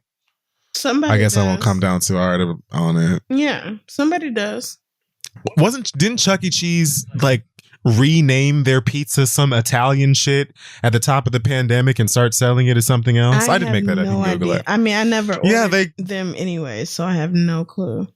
somebody I guess does. I won't come down too hard on it. Yeah, somebody does. Didn't Chuck E. Cheese like rename their pizza some Italian shit at the top of the pandemic and start selling it as something else? I didn't make that up. You can Google it. I mean, I never ordered them anyway, so I have no clue.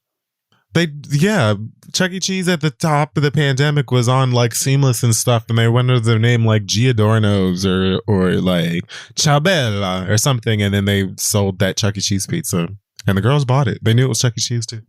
Chuck E. Cheese at the top of the pandemic was on like Seamless and stuff, and they went under their name like Giordano's or like Ciabella or something, and then they sold that Chuck E. Cheese pizza. And the girls bought it. They knew it was Chuck E. Cheese too.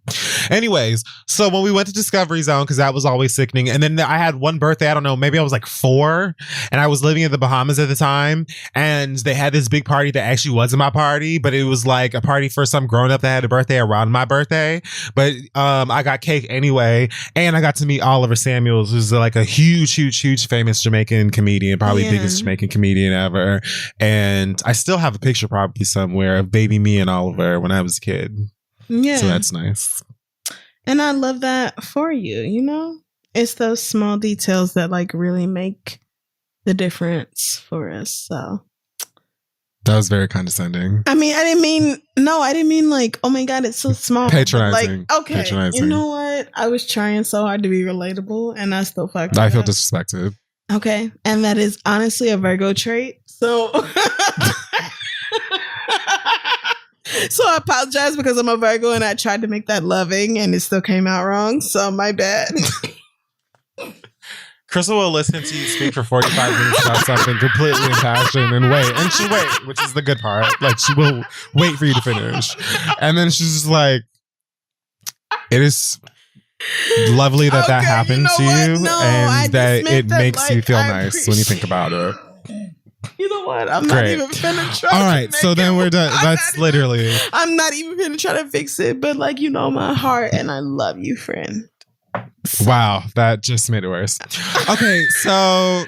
Anyways, so when we went to Discovery Zone, because that was always sickening. And then I had one birthday, I don't know, maybe I was like 4. And I was living in the Bahamas at the time. And they had this big party that actually wasn't my party, but it was like a party for some grown up that had a birthday around my birthday. But I got cake anyway. And I got to meet Oliver Samuels, who's like a huge famous Jamaican comedian, probably biggest Jamaican comedian ever. And I still have a picture probably somewhere of baby me and Oliver when I was a kid. Yeah. So that's nice. And I love that for you, It's those small details that like really make the difference for us. So that was very condescending. I mean, I didn't mean like, oh my God, it's so small. Patronizing. Like, okay, patronizing. You know what? I was trying so hard to be relatable and I still fucked up. I feel disrespected. Okay. And that is honestly a Virgo trait. So so I apologize because I'm a Virgo and I tried to make that loving and it still came out wrong. So my bad. Crystal will listen to you speak for 45 minutes about something completely impassioned and wait. And she'll wait, which is the good part. Like, she will wait for you to finish. And then she's just like, it is lovely that that happened to you. No, and that it makes you feel nice when you think about it. You know what? I'm not even finna try. All right, so then we're done. That's literally. I'm not even finna try to fix it, but like, my heart and I love you, friend. Wow, that just made it worse. Okay, so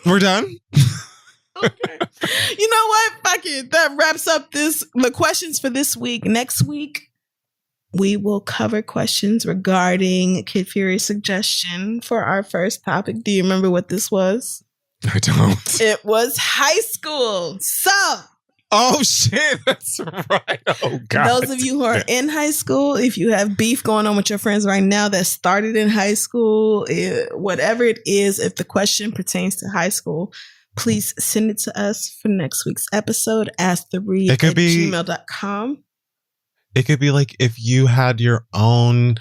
we're done. Okay. You know what? Fuck it. That wraps up the questions for this week. Next week, we will cover questions regarding Kid Fury's suggestion for our first topic. Do you remember what this was? I don't. It was high school. So. Oh, shit. That's right. Oh, God. Those of you who are in high school, if you have beef going on with your friends right now that started in high school, whatever it is, if the question pertains to high school, please send it to us for next week's episode. asktheread@gmail.com. It could be like if you had your own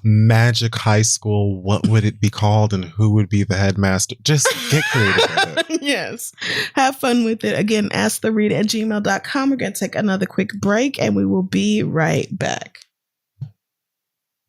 magic high school, what would it be called and who would be the headmaster? Just get creative with it. Yes. Have fun with it. Again, asktheread@gmail.com. We're going to take another quick break and we will be right back.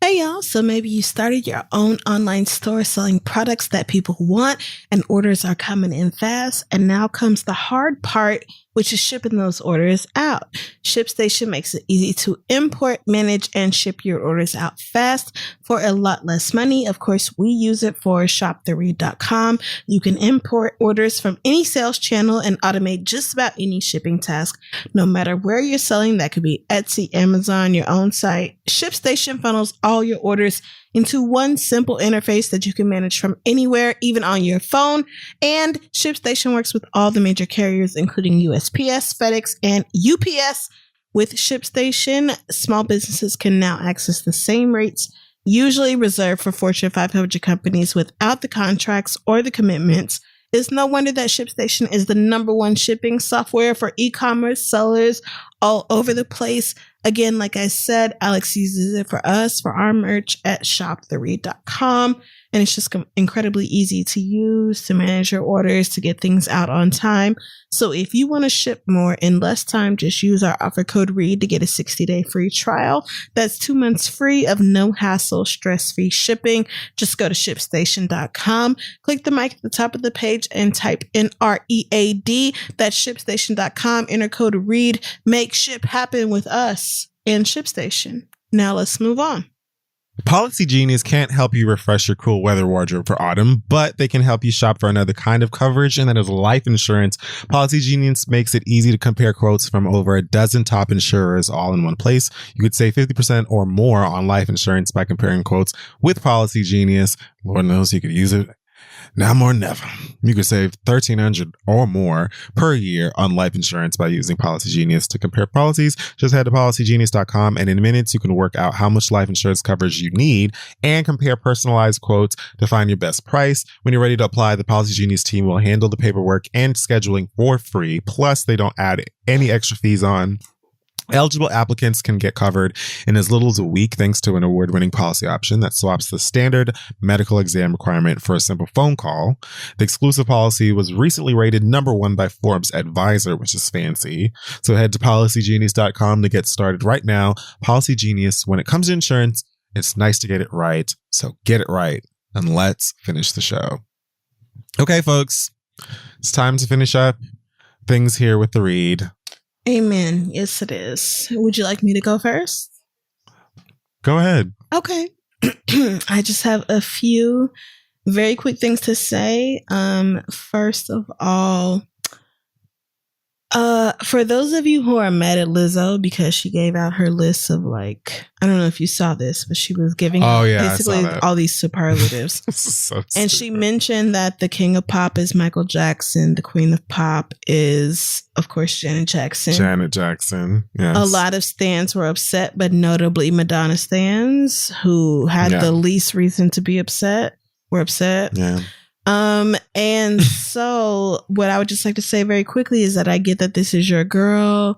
Hey y'all, so maybe you started your own online store selling products that people want and orders are coming in fast. And now comes the hard part, which is shipping those orders out. ShipStation makes it easy to import, manage, and ship your orders out fast for a lot less money. Of course, we use it for shoptheread.com. You can import orders from any sales channel and automate just about any shipping task, no matter where you're selling. That could be Etsy, Amazon, your own site. ShipStation funnels all your orders into one simple interface that you can manage from anywhere, even on your phone. And ShipStation works with all the major carriers, including USPS, FedEx, and UPS, With ShipStation, small businesses can now access the same rates usually reserved for Fortune 500 companies without the contracts or the commitments. It's no wonder that ShipStation is the number one shipping software for e-commerce sellers all over the place. Again, like I said, Alex uses it for us, for our merch at shoptheread.com. And it's just incredibly easy to use, to manage your orders, to get things out on time. So if you want to ship more in less time, just use our offer code READ to get a 60-day free trial. That's 2 months free of no hassle, stress-free shipping. Just go to ShipStation.com, click the mic at the top of the page and type in READ. That's ShipStation.com, enter code READ. Make ship happen with us in ShipStation. Now let's move on. Policy Genius can't help you refresh your cool weather wardrobe for autumn, but they can help you shop for another kind of coverage, and that is life insurance. Policy Genius makes it easy to compare quotes from over a dozen top insurers all in one place. You could save 50% or more on life insurance by comparing quotes with Policy Genius. Lord knows you could use it now more than ever. You could save $1,300 or more per year on life insurance by using Policy Genius. To compare policies, just head to policygenius.com, and in minutes you can work out how much life insurance coverage you need and compare personalized quotes to find your best price. When you're ready to apply, the Policy Genius team will handle the paperwork and scheduling for free. Plus, they don't add any extra fees on. Eligible applicants can get covered in as little as a week thanks to an award-winning policy option that swaps the standard medical exam requirement for a simple phone call. The exclusive policy was recently rated #1 by Forbes Advisor, which is fancy. So head to policygenius.com to get started right now. Policy Genius, when it comes to insurance, it's nice to get it right. So get it right, and let's finish the show. Okay, folks, it's time to finish up things here with the read. Amen. Yes, it is. Would you like me to go first? Go ahead. Okay. I just have a few very quick things to say. First of all, for those of you who are mad at Lizzo because she gave out her list of, like, I don't know if you saw this, but she was giving basically all these superlatives. So and she mentioned that the king of pop is Michael Jackson. The queen of pop is, of course, Janet Jackson. Janet Jackson, yes. A lot of stans were upset, but notably Madonna stans, who had the least reason to be upset, were upset. Yeah. And so what I would just like to say very quickly is that I get that this is your girl.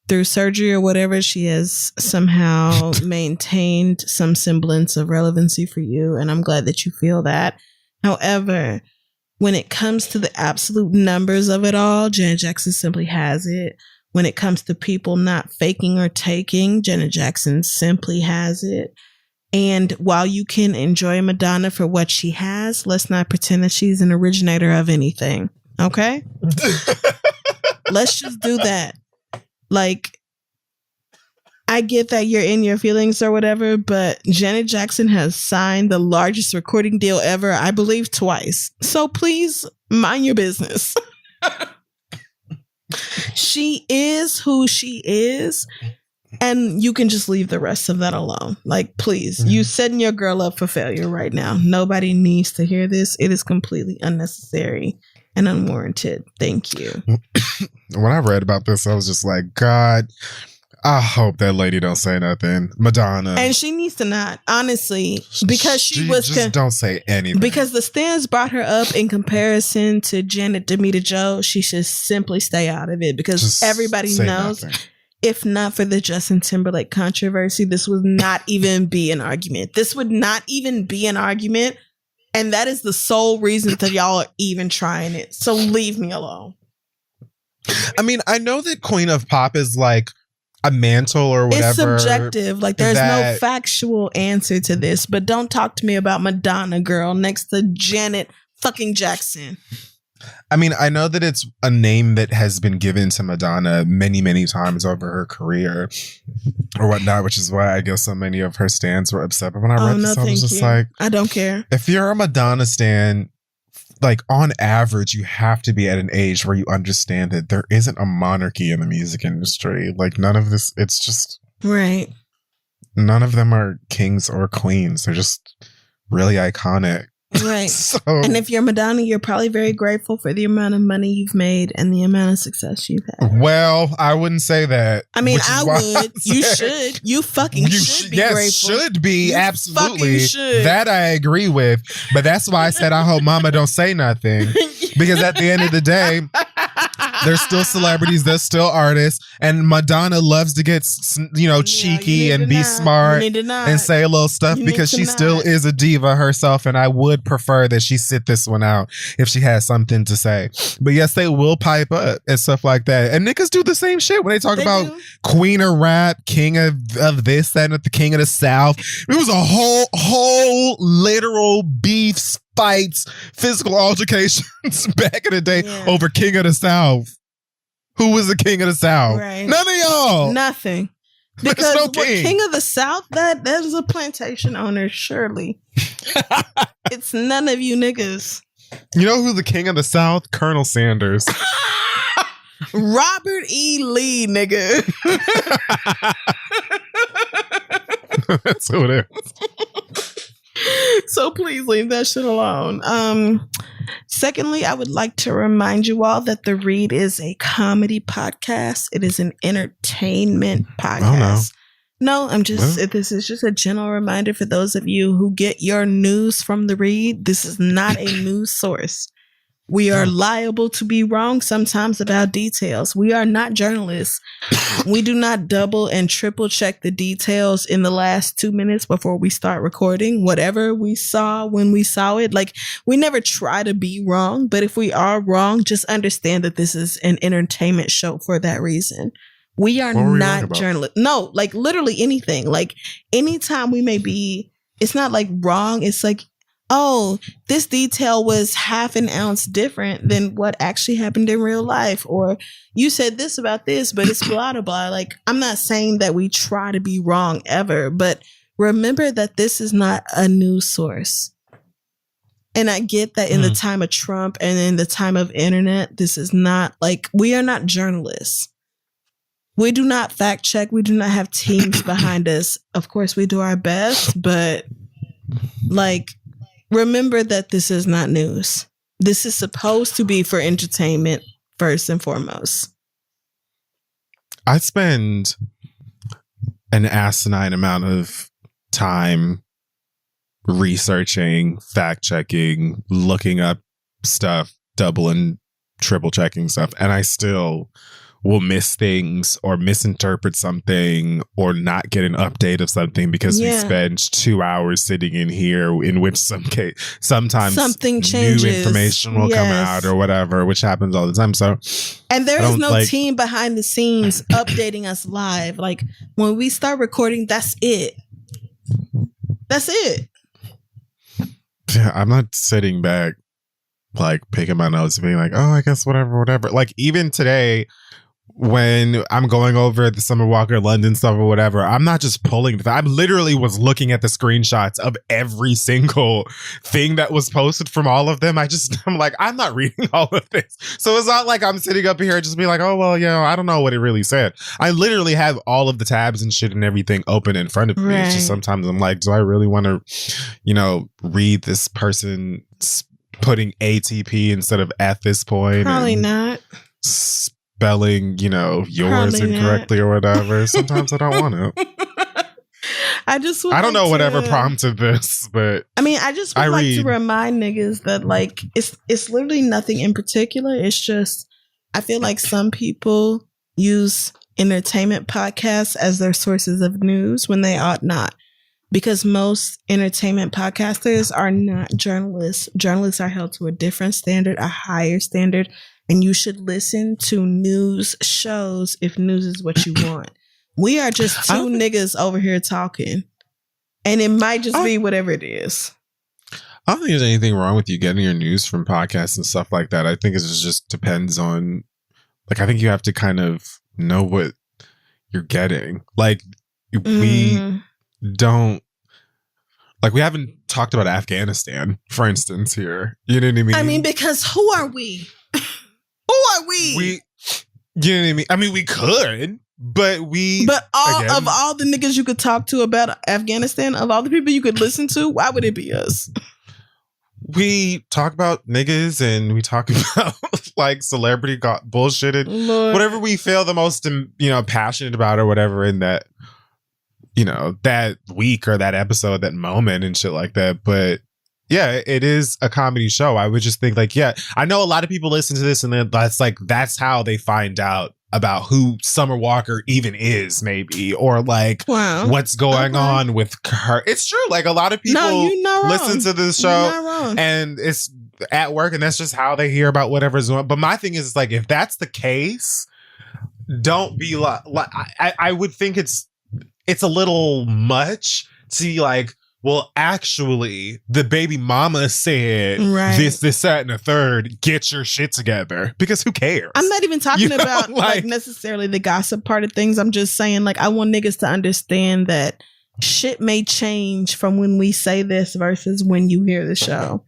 Through surgery or whatever, she has somehow maintained some semblance of relevancy for you, and I'm glad that you feel that. However, when it comes to the absolute numbers of it all, Janet Jackson simply has it. When it comes to people not faking or taking, Janet Jackson simply has it. And while you can enjoy Madonna for what she has, let's not pretend that she's an originator of anything. Okay? Let's just do that. Like, I get that you're in your feelings or whatever, but Janet Jackson has signed the largest recording deal ever, I believe twice. So please mind your business. She is who she is. And you can just leave the rest of that alone. Like, please, you setting your girl up for failure right now. Nobody needs to hear this. It is completely unnecessary and unwarranted. Thank you. When I read about this, I was just like, God, I hope that lady don't say nothing. Madonna. And she needs to not, honestly, because she was just don't say anything. Because the stands brought her up in comparison to Janet Demita Jo. She should simply stay out of it because just everybody knows. Nothing. If not for the Justin Timberlake controversy, this would not even be an argument. This would not even be an argument. And that is the sole reason that y'all are even trying it. So leave me alone. I mean, I know that Queen of Pop is like a mantle or whatever. It's subjective. Like, there's no factual answer to this. But don't talk to me about Madonna, girl, next to Janet fucking Jackson. I mean, I know that it's a name that has been given to Madonna many, many times over her career or whatnot, which is why I guess so many of her stans were upset. But when I read this, I was just like, I don't care. If you're a Madonna stan, like, on average, you have to be at an age where you understand that there isn't a monarchy in the music industry. Like, none of this, it's just... Right. None of them are kings or queens. They're just really iconic. Right. And if you're Madonna, you're probably very grateful for the amount of money you've made and the amount of success you've had. Well, I wouldn't say that. I mean, I would. You should. You fucking should be grateful. Yes, should be. You absolutely. Should. That I agree with. But that's why I said I hope Mama don't say nothing. Because at the end of the day, there's still celebrities, there's still artists, and Madonna loves to get, cheeky and be smart and say a little stuff because she still is a diva herself, and I would prefer that she sit this one out if she has something to say. But yes, they will pipe up and stuff like that. And niggas do the same shit when they talk about Queen of Rap, King of this, that, and the King of the South. It was a whole literal beefs, fights, physical altercations back in the day over King of the South. Who was the King of the South? Right. None of y'all. Nothing. Because King of the South, that is a plantation owner, surely. It's none of you niggas. You know who the King of the South? Colonel Sanders. Robert E. Lee, nigga. That's who it is. So please leave that shit alone. Secondly, I would like to remind you all that The Read is a comedy podcast. It is an entertainment podcast. No, this is just a general reminder for those of you who get your news from The Read. This is not a news source. We are liable to be wrong sometimes about details. We are not journalists. We do not double and triple check the details in the last 2 minutes before we start recording. Whatever we saw when we saw it, like, we never try to be wrong. But if we are wrong, just understand that this is an entertainment show for that reason. We are not journalists. No, like literally anything. Like anytime we may be, it's not like wrong. It's like, oh, this detail was half an ounce different than what actually happened in real life. Or you said this about this, but it's blah, blah, blah. Like, I'm not saying that we try to be wrong ever, but remember that this is not a news source. And I get that in the time of Trump and in the time of internet, this is not like, we are not journalists. We do not fact check. We do not have teams behind us. Of course, we do our best, but like, remember that this is not news. This is supposed to be for entertainment first and foremost. I spend an asinine amount of time researching, fact checking, looking up stuff, double and triple checking stuff, and I still will miss things or misinterpret something or not get an update of something because we spend 2 hours sitting in here, in which sometimes something changes, new information will come out or whatever, which happens all the time. So, and there is no team behind the scenes updating us live. Like when we start recording, that's it. That's it. Yeah, I'm not sitting back like picking my notes and being like, oh, I guess whatever. Like even today, when I'm going over the Summer Walker London stuff or whatever, I'm not just pulling. I literally was looking at the screenshots of every single thing that was posted from all of them. I'm like, I'm not reading all of this. So it's not like I'm sitting up here just being like, oh, well, I don't know what it really said. I literally have all of the tabs and shit and everything open in front of me. It's just sometimes I'm like, do I really want to, read this person putting ATP instead of at this point? Probably not. Spelling, yours incorrectly or whatever. Sometimes I don't want to. I don't know whatever prompted this, but I just would like to remind niggas that like it's literally nothing in particular. It's just I feel like some people use entertainment podcasts as their sources of news when they ought not. Because most entertainment podcasters are not journalists. Journalists are held to a different standard, a higher standard. And you should listen to news shows if news is what you want. We are just two niggas over here talking. And it might just be whatever it is. I don't think there's anything wrong with you getting your news from podcasts and stuff like that. I think it just depends on, like, I think you have to kind of know what you're getting. Like, we don't, like, we haven't talked about Afghanistan, for instance, here. You know what I mean? I mean, because who are we? Who are we? You know what I mean? I mean, we could, but of all the niggas you could talk to about Afghanistan, of all the people you could listen to, why would it be us? we talk about niggas and we talk about like celebrity bullshit and whatever we feel the most, passionate about or whatever in that, that week or that episode, that moment and shit like that. But yeah, it is a comedy show. I would just think like, yeah, I know a lot of people listen to this and then that's how they find out about who Summer Walker even is, maybe, or like what's going on with her. It's true. Like a lot of people listen to this show and it's at work and that's just how they hear about whatever's going on. But my thing is like, if that's the case, don't be like I would think it's a little much to be like, well, actually, the baby mama said this, that, and the third. Get your shit together. Because who cares? I'm not even talking about like necessarily the gossip part of things. I'm just saying like I want niggas to understand that shit may change from when we say this versus when you hear the show.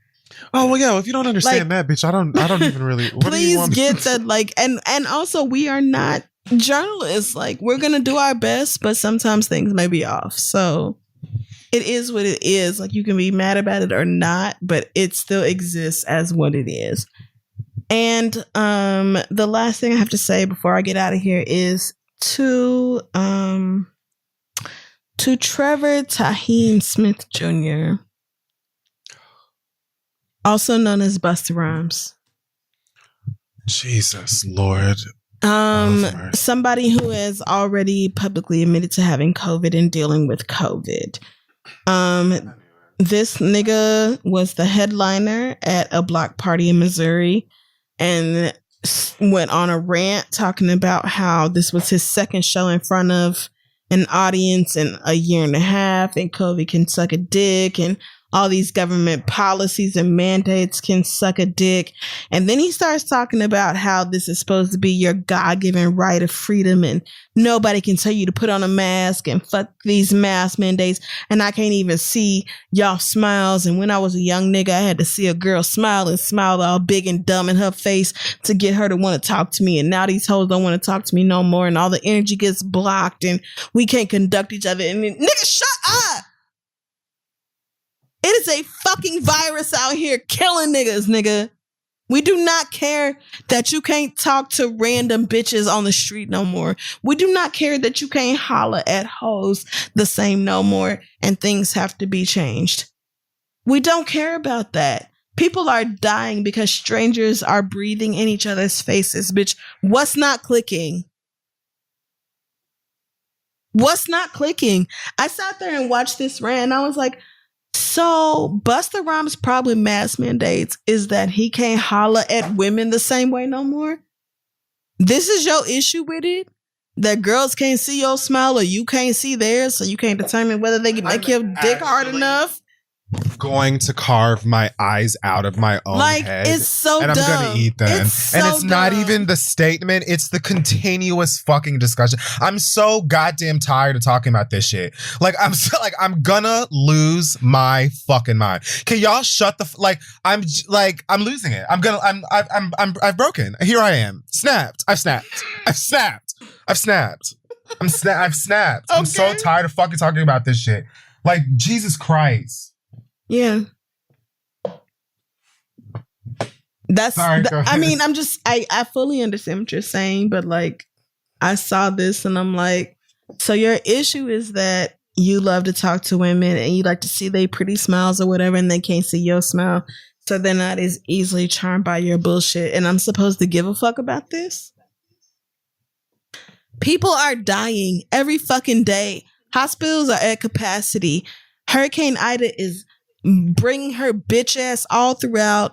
Oh well, yeah. If you don't understand that, bitch, I don't even really. What please do you want get that like, and also we are not journalists. Like we're gonna do our best, but sometimes things may be off. So. It is what it is. Like you can be mad about it or not, but it still exists as what it is. And the last thing I have to say before I get out of here is to Trevor Tahim Smith Jr., also known as Busta Rhymes. Jesus Lord. Somebody who has already publicly admitted to having COVID and dealing with COVID. This nigga was the headliner at a block party in Missouri and went on a rant talking about how this was his second show in front of an audience in a year and a half and COVID can suck a dick and all these government policies and mandates can suck a dick. And then he starts talking about how this is supposed to be your God-given right of freedom and nobody can tell you to put on a mask and fuck these mask mandates. And I can't even see y'all smiles. And when I was a young nigga, I had to see a girl smile and smile all big and dumb in her face to get her to want to talk to me. And now these hoes don't want to talk to me no more. And all the energy gets blocked and we can't conduct each other. And nigga, shut up. It is a fucking virus out here killing niggas, nigga. We do not care that you can't talk to random bitches on the street no more. We do not care that you can't holler at hoes the same no more and things have to be changed. We don't care about that. People are dying because strangers are breathing in each other's faces, bitch. What's not clicking? What's not clicking? I sat there and watched this rant and I was like, so Busta Rhymes' problem with mask mandates is that he can't holler at women the same way no more. This is your issue with it? That girls can't see your smile or you can't see theirs, so you can't determine whether they can make your dick hard enough? Going to carve my eyes out of my own head. It's so dumb. And I'm going to eat them. It's not even the statement. It's the continuous fucking discussion. I'm so goddamn tired of talking about this shit. Like, I'm gonna lose my fucking mind. Can y'all shut the, I'm losing it. I've broken. Here I am. I've snapped. Okay. I'm so tired of fucking talking about this shit. Like, Jesus Christ. Yeah. I mean, I fully understand what you're saying, but like, I saw this and I'm like, so your issue is that you love to talk to women and you like to see their pretty smiles or whatever, and they can't see your smile. So they're not as easily charmed by your bullshit. And I'm supposed to give a fuck about this? People are dying every fucking day. Hospitals are at capacity. Hurricane Ida is bringing her bitch ass all throughout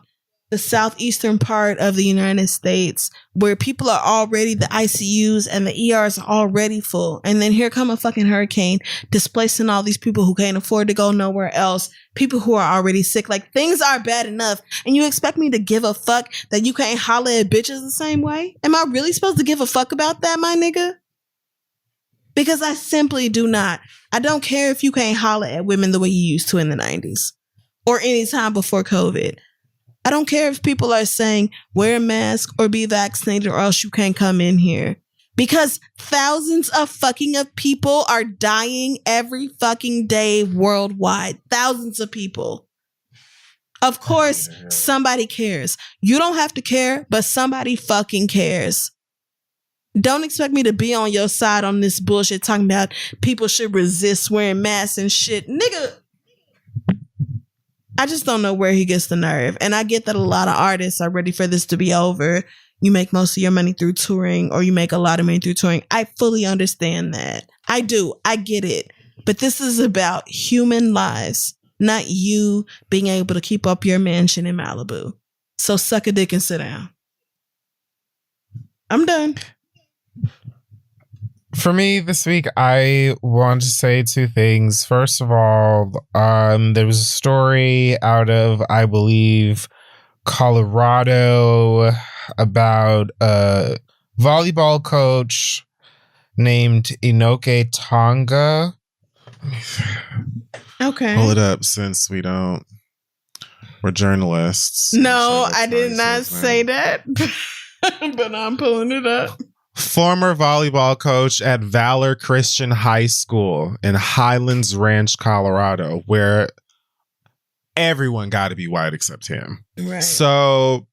the southeastern part of the United States, where people are already, the ICUs and the ERs are already full. And then here come a fucking hurricane displacing all these people who can't afford to go nowhere else. People who are already sick. Like, things are bad enough. And you expect me to give a fuck that you can't holler at bitches the same way? Am I really supposed to give a fuck about that, my nigga? Because I simply do not. I don't care if you can't holler at women the way you used to in the 90s. Or any time before COVID. I don't care if people are saying wear a mask or be vaccinated or else you can't come in here. Because thousands of people are dying every fucking day worldwide. Thousands of people. Of course, somebody cares. You don't have to care, but somebody fucking cares. Don't expect me to be on your side on this bullshit talking about people should resist wearing masks and shit. Nigga, I just don't know where he gets the nerve. And I get that a lot of artists are ready for this to be over. You make most of your money through touring, or you make a lot of money through touring. I fully understand that. I do. I get it. But this is about human lives, not you being able to keep up your mansion in Malibu. So suck a dick and sit down. I'm done. For me this week, I want to say two things. First of all, there was a story out of, I believe, Colorado about a volleyball coach named Inoke Tonga. Okay. Pull it up since we're journalists. No, I did not say that, but I'm pulling it up. Former volleyball coach at Valor Christian High School in Highlands Ranch, Colorado, where everyone got to be white except him. Right. So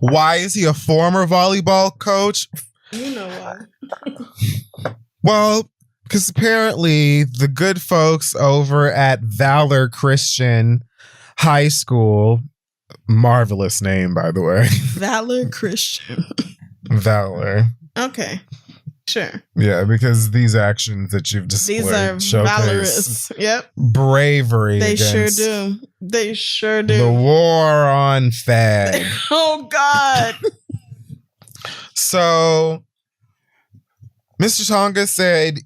why is he a former volleyball coach? You know why. Well, because apparently the good folks over at Valor Christian High School, marvelous name, by the way. Valor Christian. Valor. Okay. Sure. Yeah, because these actions that you've displayed these are valorous. Yep. Bravery. They sure against do. They sure do. The war on fag. Oh, God. So Mr. Tonga said,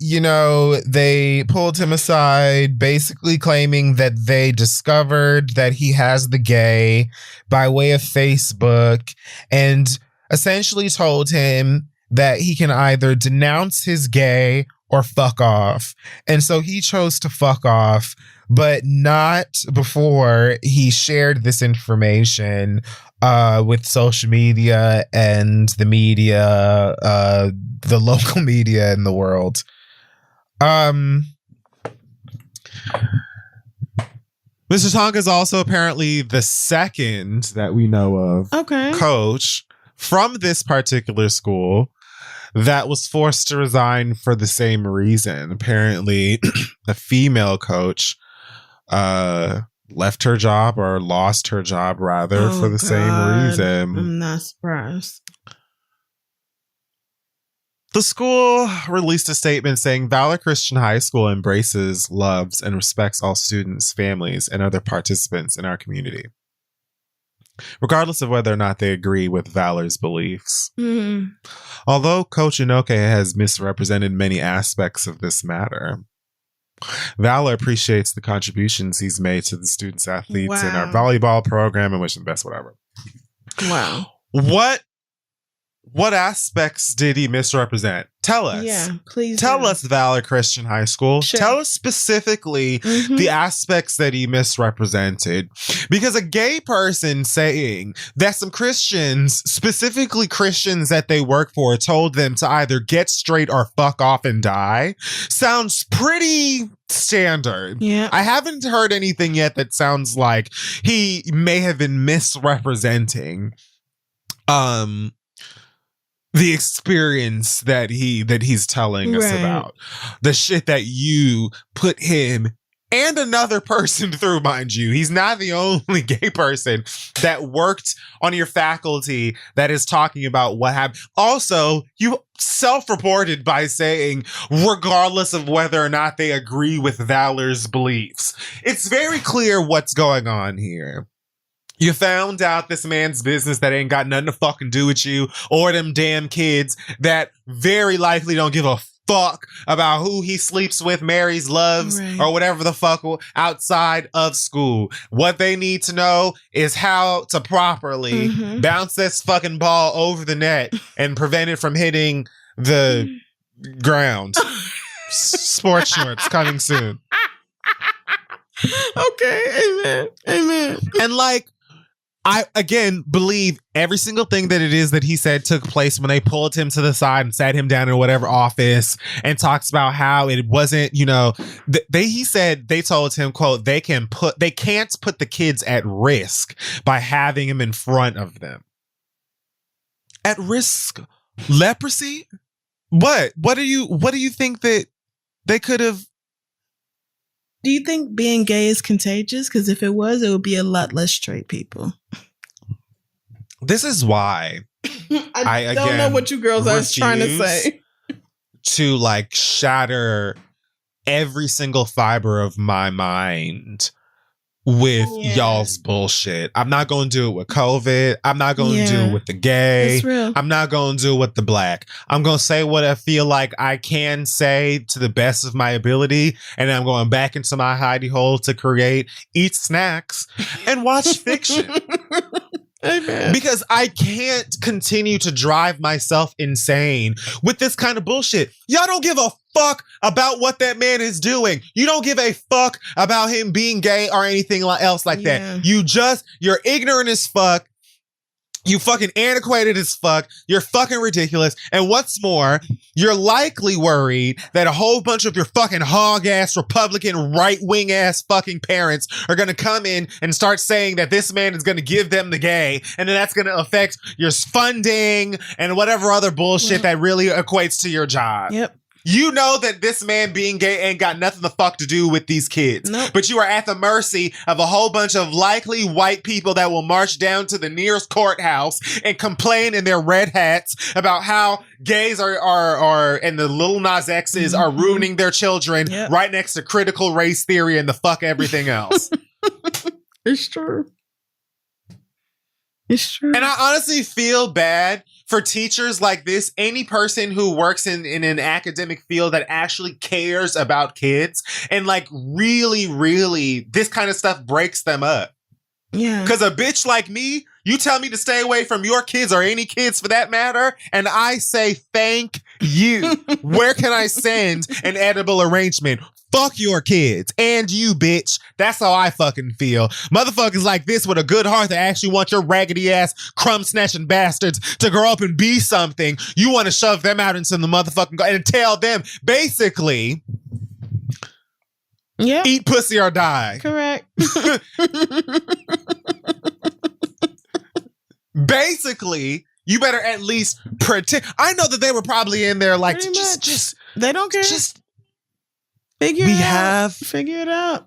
they pulled him aside, basically claiming that they discovered that he has the gay by way of Facebook, and essentially told him that he can either denounce his gay or fuck off. And so he chose to fuck off, but not before he shared this information with social media and the media, the local media in the world. Mr. Tonga is also apparently the second that we know of coach from this particular school that was forced to resign for the same reason. Apparently, a female coach left her job, or lost her job rather, for the same reason. I'm not surprised. The school released a statement saying Valor Christian High School embraces, loves, and respects all students, families, and other participants in our community, regardless of whether or not they agree with Valor's beliefs. Mm-hmm. Although Coach Inoke has misrepresented many aspects of this matter, Valor appreciates the contributions he's made to the students athletes in our volleyball program and wish them the best, whatever. Wow. What aspects did he misrepresent? Tell us. Yeah, please. Tell us, Valor Christian High School. Sure. Tell us specifically the aspects that he misrepresented. Because a gay person saying that some Christians, specifically Christians that they work for, told them to either get straight or fuck off and die sounds pretty standard. Yeah. I haven't heard anything yet that sounds like he may have been misrepresenting the experience that he's telling us about. The shit that you put him and another person through, mind you. He's not the only gay person that worked on your faculty that is talking about what happened. Also, you self-reported by saying, regardless of whether or not they agree with Valor's beliefs. It's very clear what's going on here. You found out this man's business that ain't got nothing to fucking do with you or them damn kids that very likely don't give a fuck about who he sleeps with, marries, loves, or whatever the fuck outside of school. What they need to know is how to properly bounce this fucking ball over the net and prevent it from hitting the ground. Sports shorts coming soon. Okay, amen. And I, again, believe every single thing that it is that he said took place when they pulled him to the side and sat him down in whatever office and talks about how it wasn't, he said they told him, quote, they can't put the kids at risk by having him in front of them. At risk? Leprosy? What do you think that they could have? Do you think being gay is contagious? Because if it was, it would be a lot less straight people. This is why I don't know what you girls are trying to say. To like shatter every single fiber of my mind with y'all's bullshit. I'm not going to do it with COVID. I'm not going to do it with the gay. I'm not going to do it with the black. I'm going to say what I feel like I can say to the best of my ability. And I'm going back into my hidey hole to create, eat snacks, and watch fiction. Amen. Because I can't continue to drive myself insane with this kind of bullshit. Y'all don't give a fuck about what that man is doing. You don't give a fuck about him being gay or anything else like that. You're ignorant as fuck. You fucking antiquated as fuck. You're fucking ridiculous. And what's more, you're likely worried that a whole bunch of your fucking hog-ass, Republican, right-wing ass fucking parents are going to come in and start saying that this man is going to give them the gay. And then that's going to affect your funding and whatever other bullshit that really equates to your job. Yep. You know that this man being gay ain't got nothing the fuck to do with these kids. Nope. But you are at the mercy of a whole bunch of likely white people that will march down to the nearest courthouse and complain in their red hats about how gays are and the little Nas X's are ruining their children right next to critical race theory and the fuck everything else. It's true. It's true. And I honestly feel bad for teachers like this, any person who works in an academic field that actually cares about kids and like really, really, this kind of stuff breaks them up. Yeah. Because a bitch like me, you tell me to stay away from your kids or any kids for that matter, and I say thank you. Where can I send an edible arrangement? Fuck your kids and you, bitch. That's how I fucking feel. Motherfuckers like this with a good heart that actually want your raggedy ass crumb snatching bastards to grow up and be something. You want to shove them out into the motherfucking and tell them basically, eat pussy or die. Correct. Basically, you better at least pretend. I know that they were probably in there like just they don't care. Just figure it out.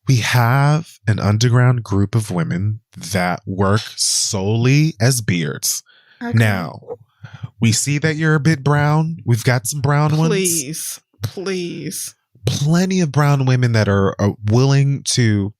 We have an underground group of women that work solely as beards. Okay. Now, we see that you're a bit brown. We've got some brown ones. Please. Plenty of brown women that are willing to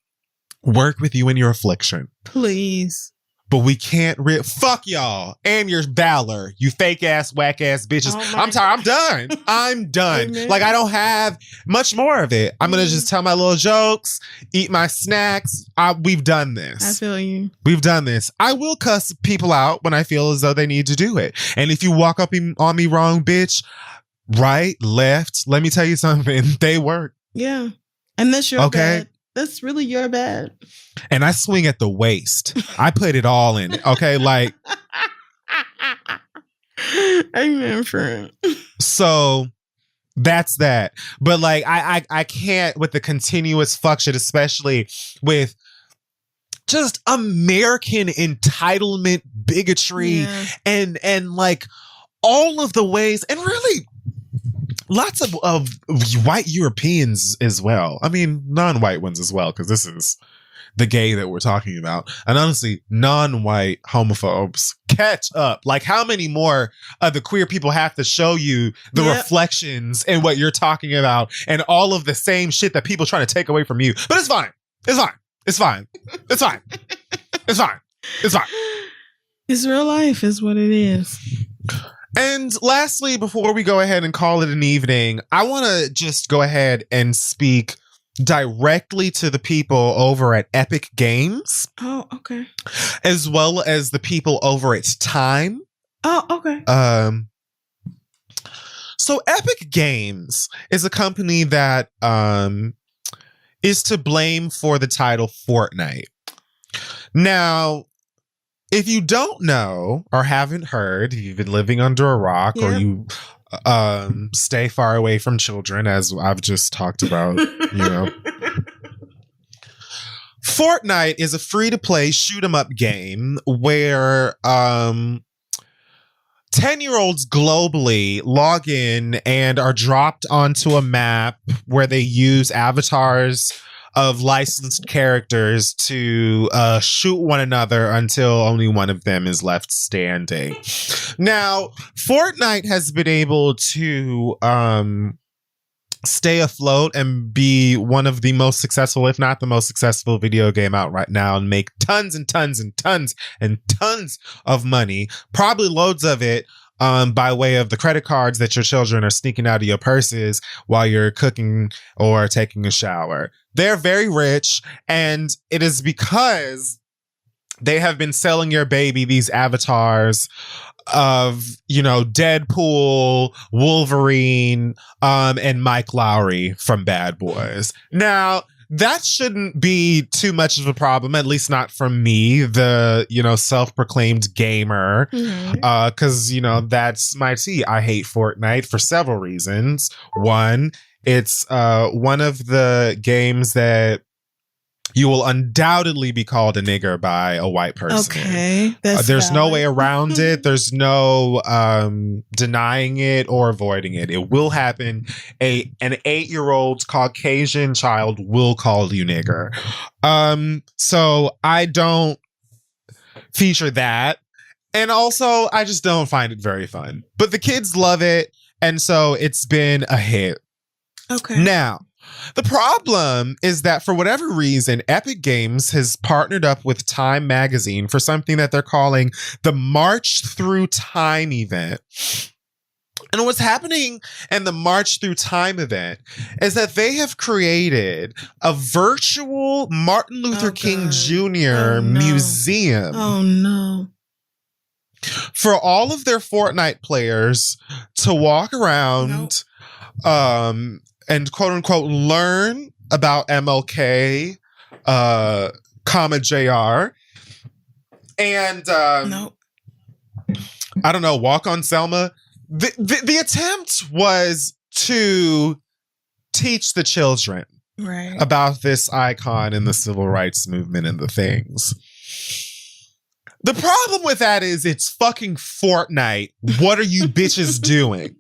work with you in your affliction. Please. But we can't fuck y'all and your valor, you fake ass, whack ass bitches. I'm tired. I'm done. I'm done. Amen. Like, I don't have much more of it. I'm going to just tell my little jokes, eat my snacks. We've done this. I feel you. We've done this. I will cuss people out when I feel as though they need to do it. And if you walk up on me wrong, bitch, right, left, let me tell you something. They work. Yeah. And that's your bad. That's really your bad. And I swing at the waist. I put it all in it. Okay, like. Amen, friend. So that's that. But like, I can't with the continuous fuck shit, especially with just American entitlement, bigotry, and like all of the ways, and really lots of white Europeans as well. I mean, non-white ones as well, because this is the gay that we're talking about. And honestly, non-white homophobes, catch up. Like, how many more of the queer people have to show you the reflections in what you're talking about and all of the same shit that people trying to take away from you? But it's fine. It's fine. It's fine. It's fine. It's fine. It's fine. It's real life is what it is. And lastly, before we go ahead and call it an evening, I want to just go ahead and speak directly to the people over at Epic Games. Oh, okay. As well as the people over at Time. Oh, okay. So Epic Games is a company that is to blame for the title Fortnite. Now, if you don't know or haven't heard, you've been living under a rock, or you stay far away from children, as I've just talked about, Fortnite is a free-to-play shoot-'em-up game where 10-year-olds globally log in and are dropped onto a map where they use avatars of licensed characters to shoot one another until only one of them is left standing. Now, Fortnite has been able to stay afloat and be one of the most successful, if not the most successful video game out right now, and make tons and tons and tons and tons of money, probably loads of it by way of the credit cards that your children are sneaking out of your purses while you're cooking or taking a shower. They're very rich, and it is because they have been selling your baby these avatars of, Deadpool, Wolverine, and Mike Lowry from Bad Boys. Now, that shouldn't be too much of a problem, at least not from me, the, self-proclaimed gamer. Because, that's my tea. I hate Fortnite for several reasons. One, it's one of the games that you will undoubtedly be called a nigger by a white person. Okay. There's no way around it. There's no denying it or avoiding it. It will happen. An 8-year-old Caucasian child will call you nigger. So I don't feature that. And also, I just don't find it very fun. But the kids love it. And so it's been a hit. Okay. Now, the problem is that for whatever reason, Epic Games has partnered up with Time Magazine for something that they're calling the March Through Time event. And what's happening in the March Through Time event is that they have created a virtual Martin Luther King Jr. museum. Oh, no. For all of their Fortnite players to walk around and quote unquote learn about MLK, JR, and I don't know, walk on Selma. The attempt was to teach the children about this icon in the civil rights movement and the things. The problem with that is it's fucking Fortnite. What are you bitches doing?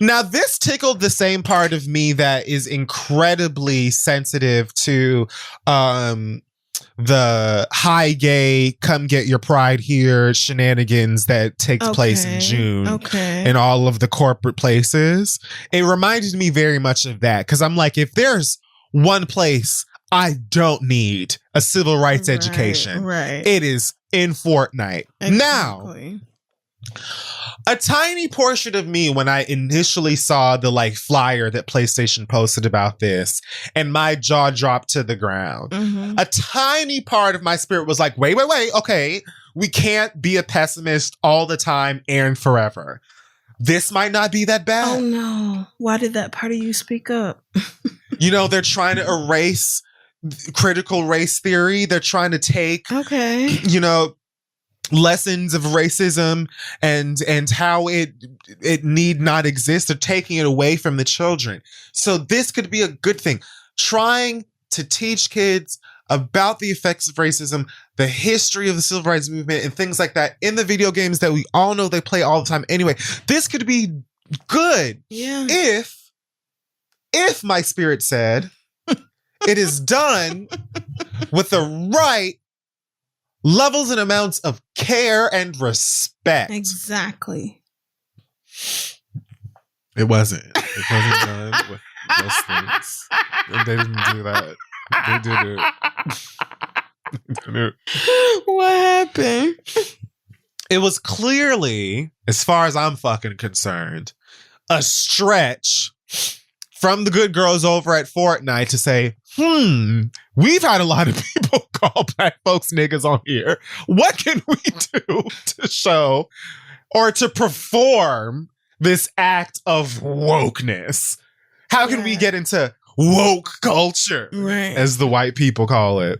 Now, this tickled the same part of me that is incredibly sensitive to the high gay, come get your pride here shenanigans that takes place in June in all of the corporate places. It reminded me very much of that, because I'm like, if there's one place I don't need a civil rights education, it is in Fortnite. Exactly. Now, a tiny portion of me, when I initially saw the flyer that PlayStation posted about this, and my jaw dropped to the ground, a tiny part of my spirit was like, wait, okay, we can't be a pessimist all the time and forever. This might not be that bad. Oh no. Why did that part of you speak up? They're trying to erase critical race theory. They're trying to take, lessons of racism and how it need not exist. They're taking it away from the children. So this could be a good thing. Trying to teach kids about the effects of racism, the history of the civil rights movement, and things like that in the video games that we all know they play all the time anyway. This could be good if my spirit said it is done with the right levels and amounts of care and respect. Exactly. It wasn't. It wasn't done with those things. They didn't do that. They did it. What happened? It was clearly, as far as I'm fucking concerned, a stretch from the good girls over at Fortnite to say, we've had a lot of people call black folks niggas on here. What can we do to show or to perform this act of wokeness? How can we get into woke culture, right, as the white people call it.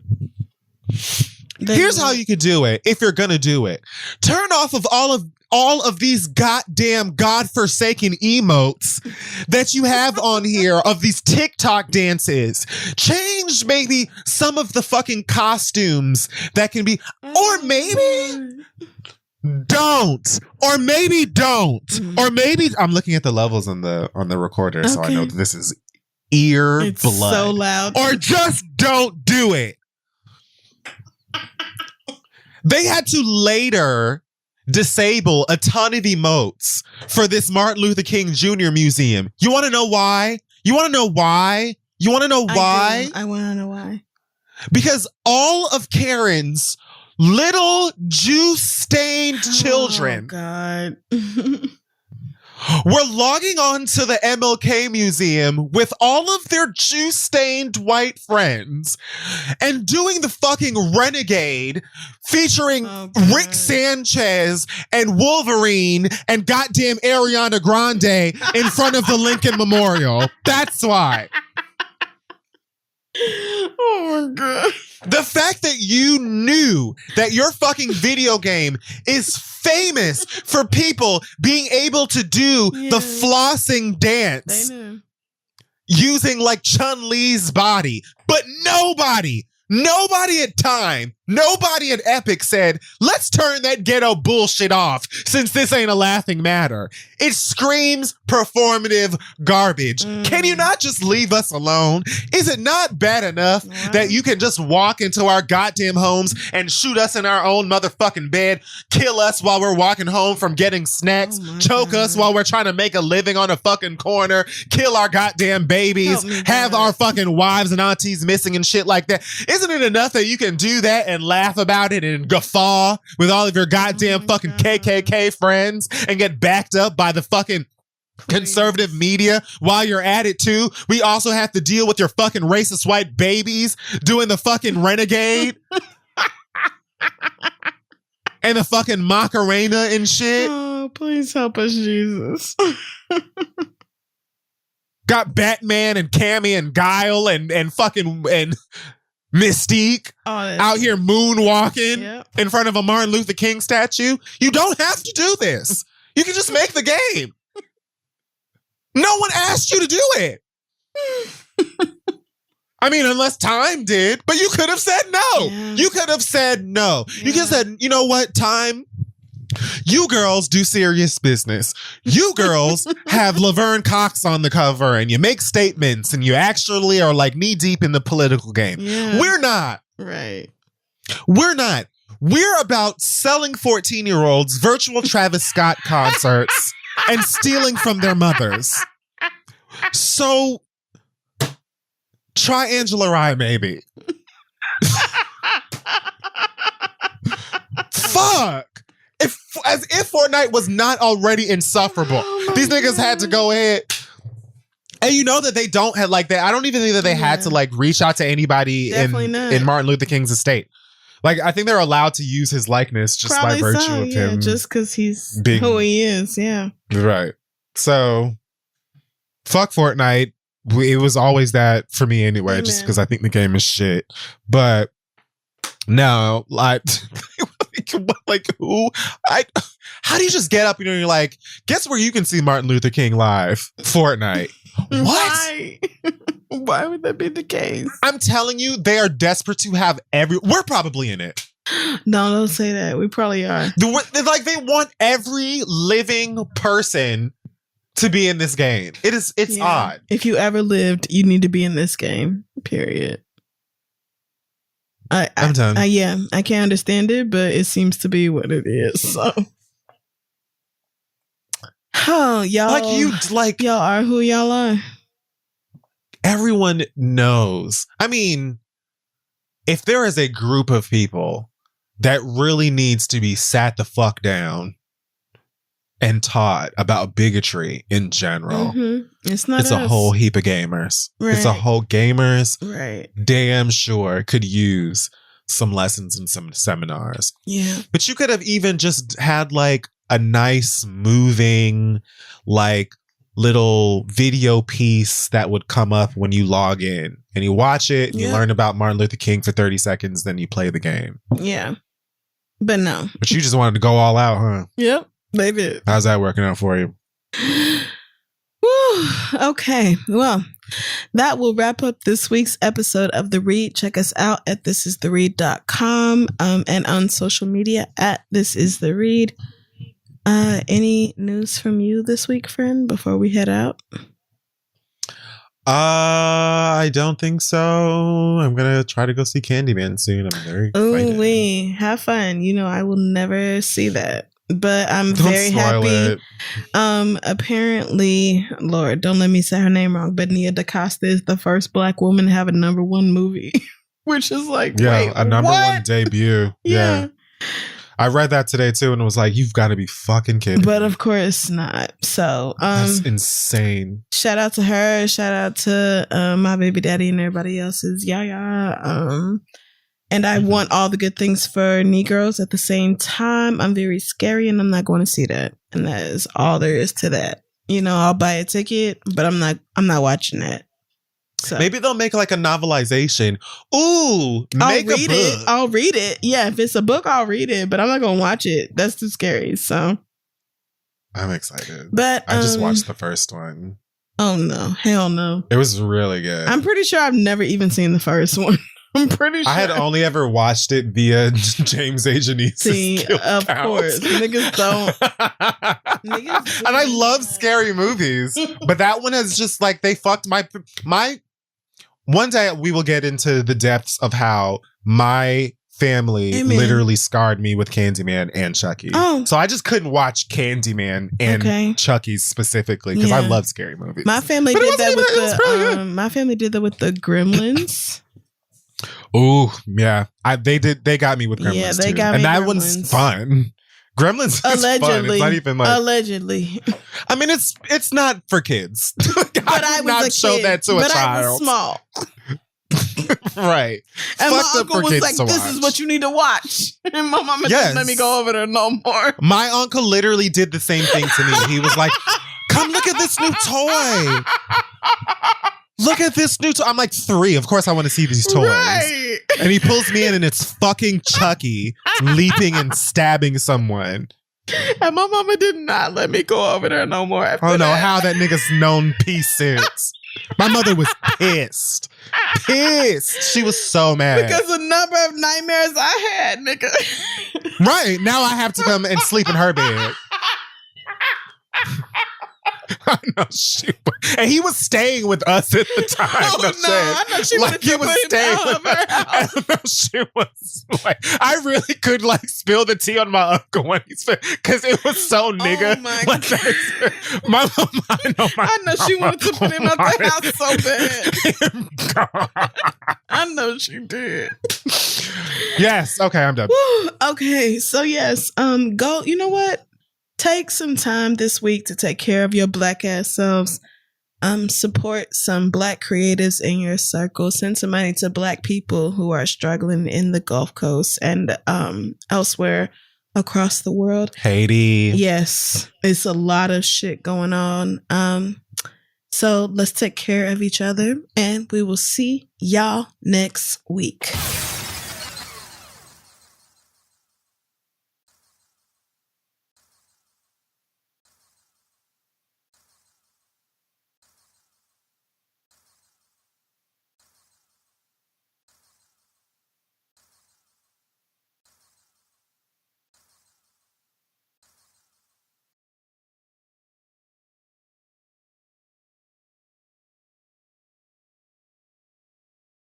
Here's how you could do it if you're gonna do it. Turn off of all of these goddamn godforsaken emotes that you have on here of these TikTok dances. Change maybe some of the fucking costumes that can be, or maybe don't, or maybe don't, or maybe I'm looking at the levels on the recorder, so I know that this is blood. So loud. Or just don't do it. They had to later disable a ton of emotes for this Martin Luther King Jr. museum. You want to know why? You want to know why? You want to know why? I want to know why. Because all of Karen's little juice-stained children God. were logging on to the MLK Museum with all of their juice-stained white friends and doing the fucking Renegade featuring Rick Sanchez and Wolverine and goddamn Ariana Grande in front of the Lincoln Memorial. That's why. Oh my God. The fact that you knew that your fucking video game is famous for people being able to do the flossing dance using like Chun-Li's body, but nobody at Epic said, let's turn that ghetto bullshit off since this ain't a laughing matter. It screams performative garbage. Can you not just leave us alone? Is it not bad enough that you can just walk into our goddamn homes and shoot us in our own motherfucking bed, kill us while we're walking home from getting snacks, choke us while we're trying to make a living on a fucking corner, kill our goddamn babies, have our fucking wives and aunties missing and shit like that? Isn't it enough that you can do that and laugh about it and guffaw with all of your goddamn fucking KKK friends and get backed up by the fucking conservative media while you're at it too? We also have to deal with your fucking racist white babies doing the fucking Renegade and the fucking Macarena and shit. Oh, please help us, Jesus. Got Batman and Cammy and Guile and fucking and Mystique out here moonwalking in front of a Martin Luther King statue. You don't have to do this. You can just make the game. No one asked you to do it. I mean, unless Time did, but you could have said no. Yeah. You could have said no. Yeah. You could have said, you know what, Time? You girls do serious business. You girls have Laverne Cox on the cover and you make statements and you actually are like knee deep in the political game. Yeah. We're not. Right. We're not. We're about selling 14-year-olds virtual Travis Scott concerts and stealing from their mothers. So try Angela Rye, maybe. Fuck. As if Fortnite was not already insufferable. These niggas had to go ahead. And you know that they don't have like that. I don't even think that they had to like reach out to anybody in Martin Luther King's estate. Like, I think they're allowed to use his likeness just Probably by virtue of him. just because he's who he is. Yeah. Right. So, fuck Fortnite. It was always that for me anyway, just because I think the game is shit. But no, like, who? How do you just get up and you're like, guess where you can see Martin Luther King live? Fortnite. What? Why would that be the case? I'm telling you, they are desperate to have we're probably in it. No, don't say that. We probably are. They want every living person to be in this game. It's odd. If you ever lived, you need to be in this game. Period. I'm done. I can't understand it, but it seems to be what it is. So, y'all are who y'all are. Everyone knows. I mean, if there is a group of people that really needs to be sat the fuck down and taught about bigotry in general, it's a whole heap of gamers. Right. It's a whole gamers. Right. Damn sure could use some lessons and some seminars. Yeah. But you could have even just had like a nice moving, like little video piece that would come up when you log in, and you watch it and you learn about Martin Luther King for 30 seconds, then you play the game. Yeah. But no. But you just wanted to go all out, huh? Yep, they did. How's that working out for you? Whew, okay, well, that will wrap up this week's episode of The Read. Check us out at thisistheread.com and on social media at thisistheread. Any news from you this week, friend, before we head out? I don't think so. I'm gonna try to go see Candyman soon. I'm very excited. Ooh, have fun. You know, I will never see that. But I'm very happy. Apparently, Lord, don't let me say her name wrong, but Nia DaCosta is the first Black woman to have a number one movie, which is like, wait, a number one debut. Yeah. I read that today too, and was like, "You've got to be fucking kidding!" But of course not. So that's insane. Shout out to her. Shout out to my baby daddy and everybody else's yaya. And I want all the good things for Negroes at the same time. I'm very scary, and I'm not going to see that. And that is all there is to that. You know, I'll buy a ticket, but I'm not watching that. So maybe they'll make like a novelization. Ooh, make a book. I'll read it. Yeah, if it's a book, I'll read it, but I'm not going to watch it. That's too scary. So I'm excited. But I just watched the first one. Oh no, hell no. It was really good. I'm pretty sure I've never even seen the first one. I'm pretty sure. I had only ever watched it via James A. Janice's of course. Niggas don't. And I love scary movies. But that one is just like, they fucked my... One day we will get into the depths of how my family literally scarred me with Candyman and Chucky. Oh. So I just couldn't watch Candyman and Chucky specifically because I love scary movies. My family did that with my family did that with the Gremlins. Oh, yeah. They got me with Gremlins. Yeah, they got me. And that one's fun. Gremlins is fun. It's not even like allegedly. I mean, it's not for kids. But I was not show that to a child. I was small. Right. And my uncle was like, "This is what you need to watch." And my mama didn't let me go over there no more. My uncle literally did the same thing to me. He was like, "Come look at this new toy. Look at this new toy." I'm like 3. Of course I want to see these toys. Right. And he pulls me in and it's fucking Chucky leaping and stabbing someone. And my mama did not let me go over there no more after that. How that nigga's known peace since. My mother was pissed. Pissed. She was so mad. Because the number of nightmares I had, nigga. Right. Now I have to come and sleep in her bed. I know she was. And he was staying with us at the time. Oh, no, I know she like he was staying with her. I know she was like, I really could like spill the tea on my uncle when he's because it was so nigga. Oh my like, God. My mom, I know she wanted to put him out the house so bad. I know she did. Yes. Okay, I'm done. Woo, okay, so yes, go. You know what? Take some time this week to take care of your Black ass selves. Support some Black creatives in your circle. Send some money to Black people who are struggling in the Gulf Coast and elsewhere across the world. Haiti. Yes, it's a lot of shit going on. So let's take care of each other, and we will see y'all next week.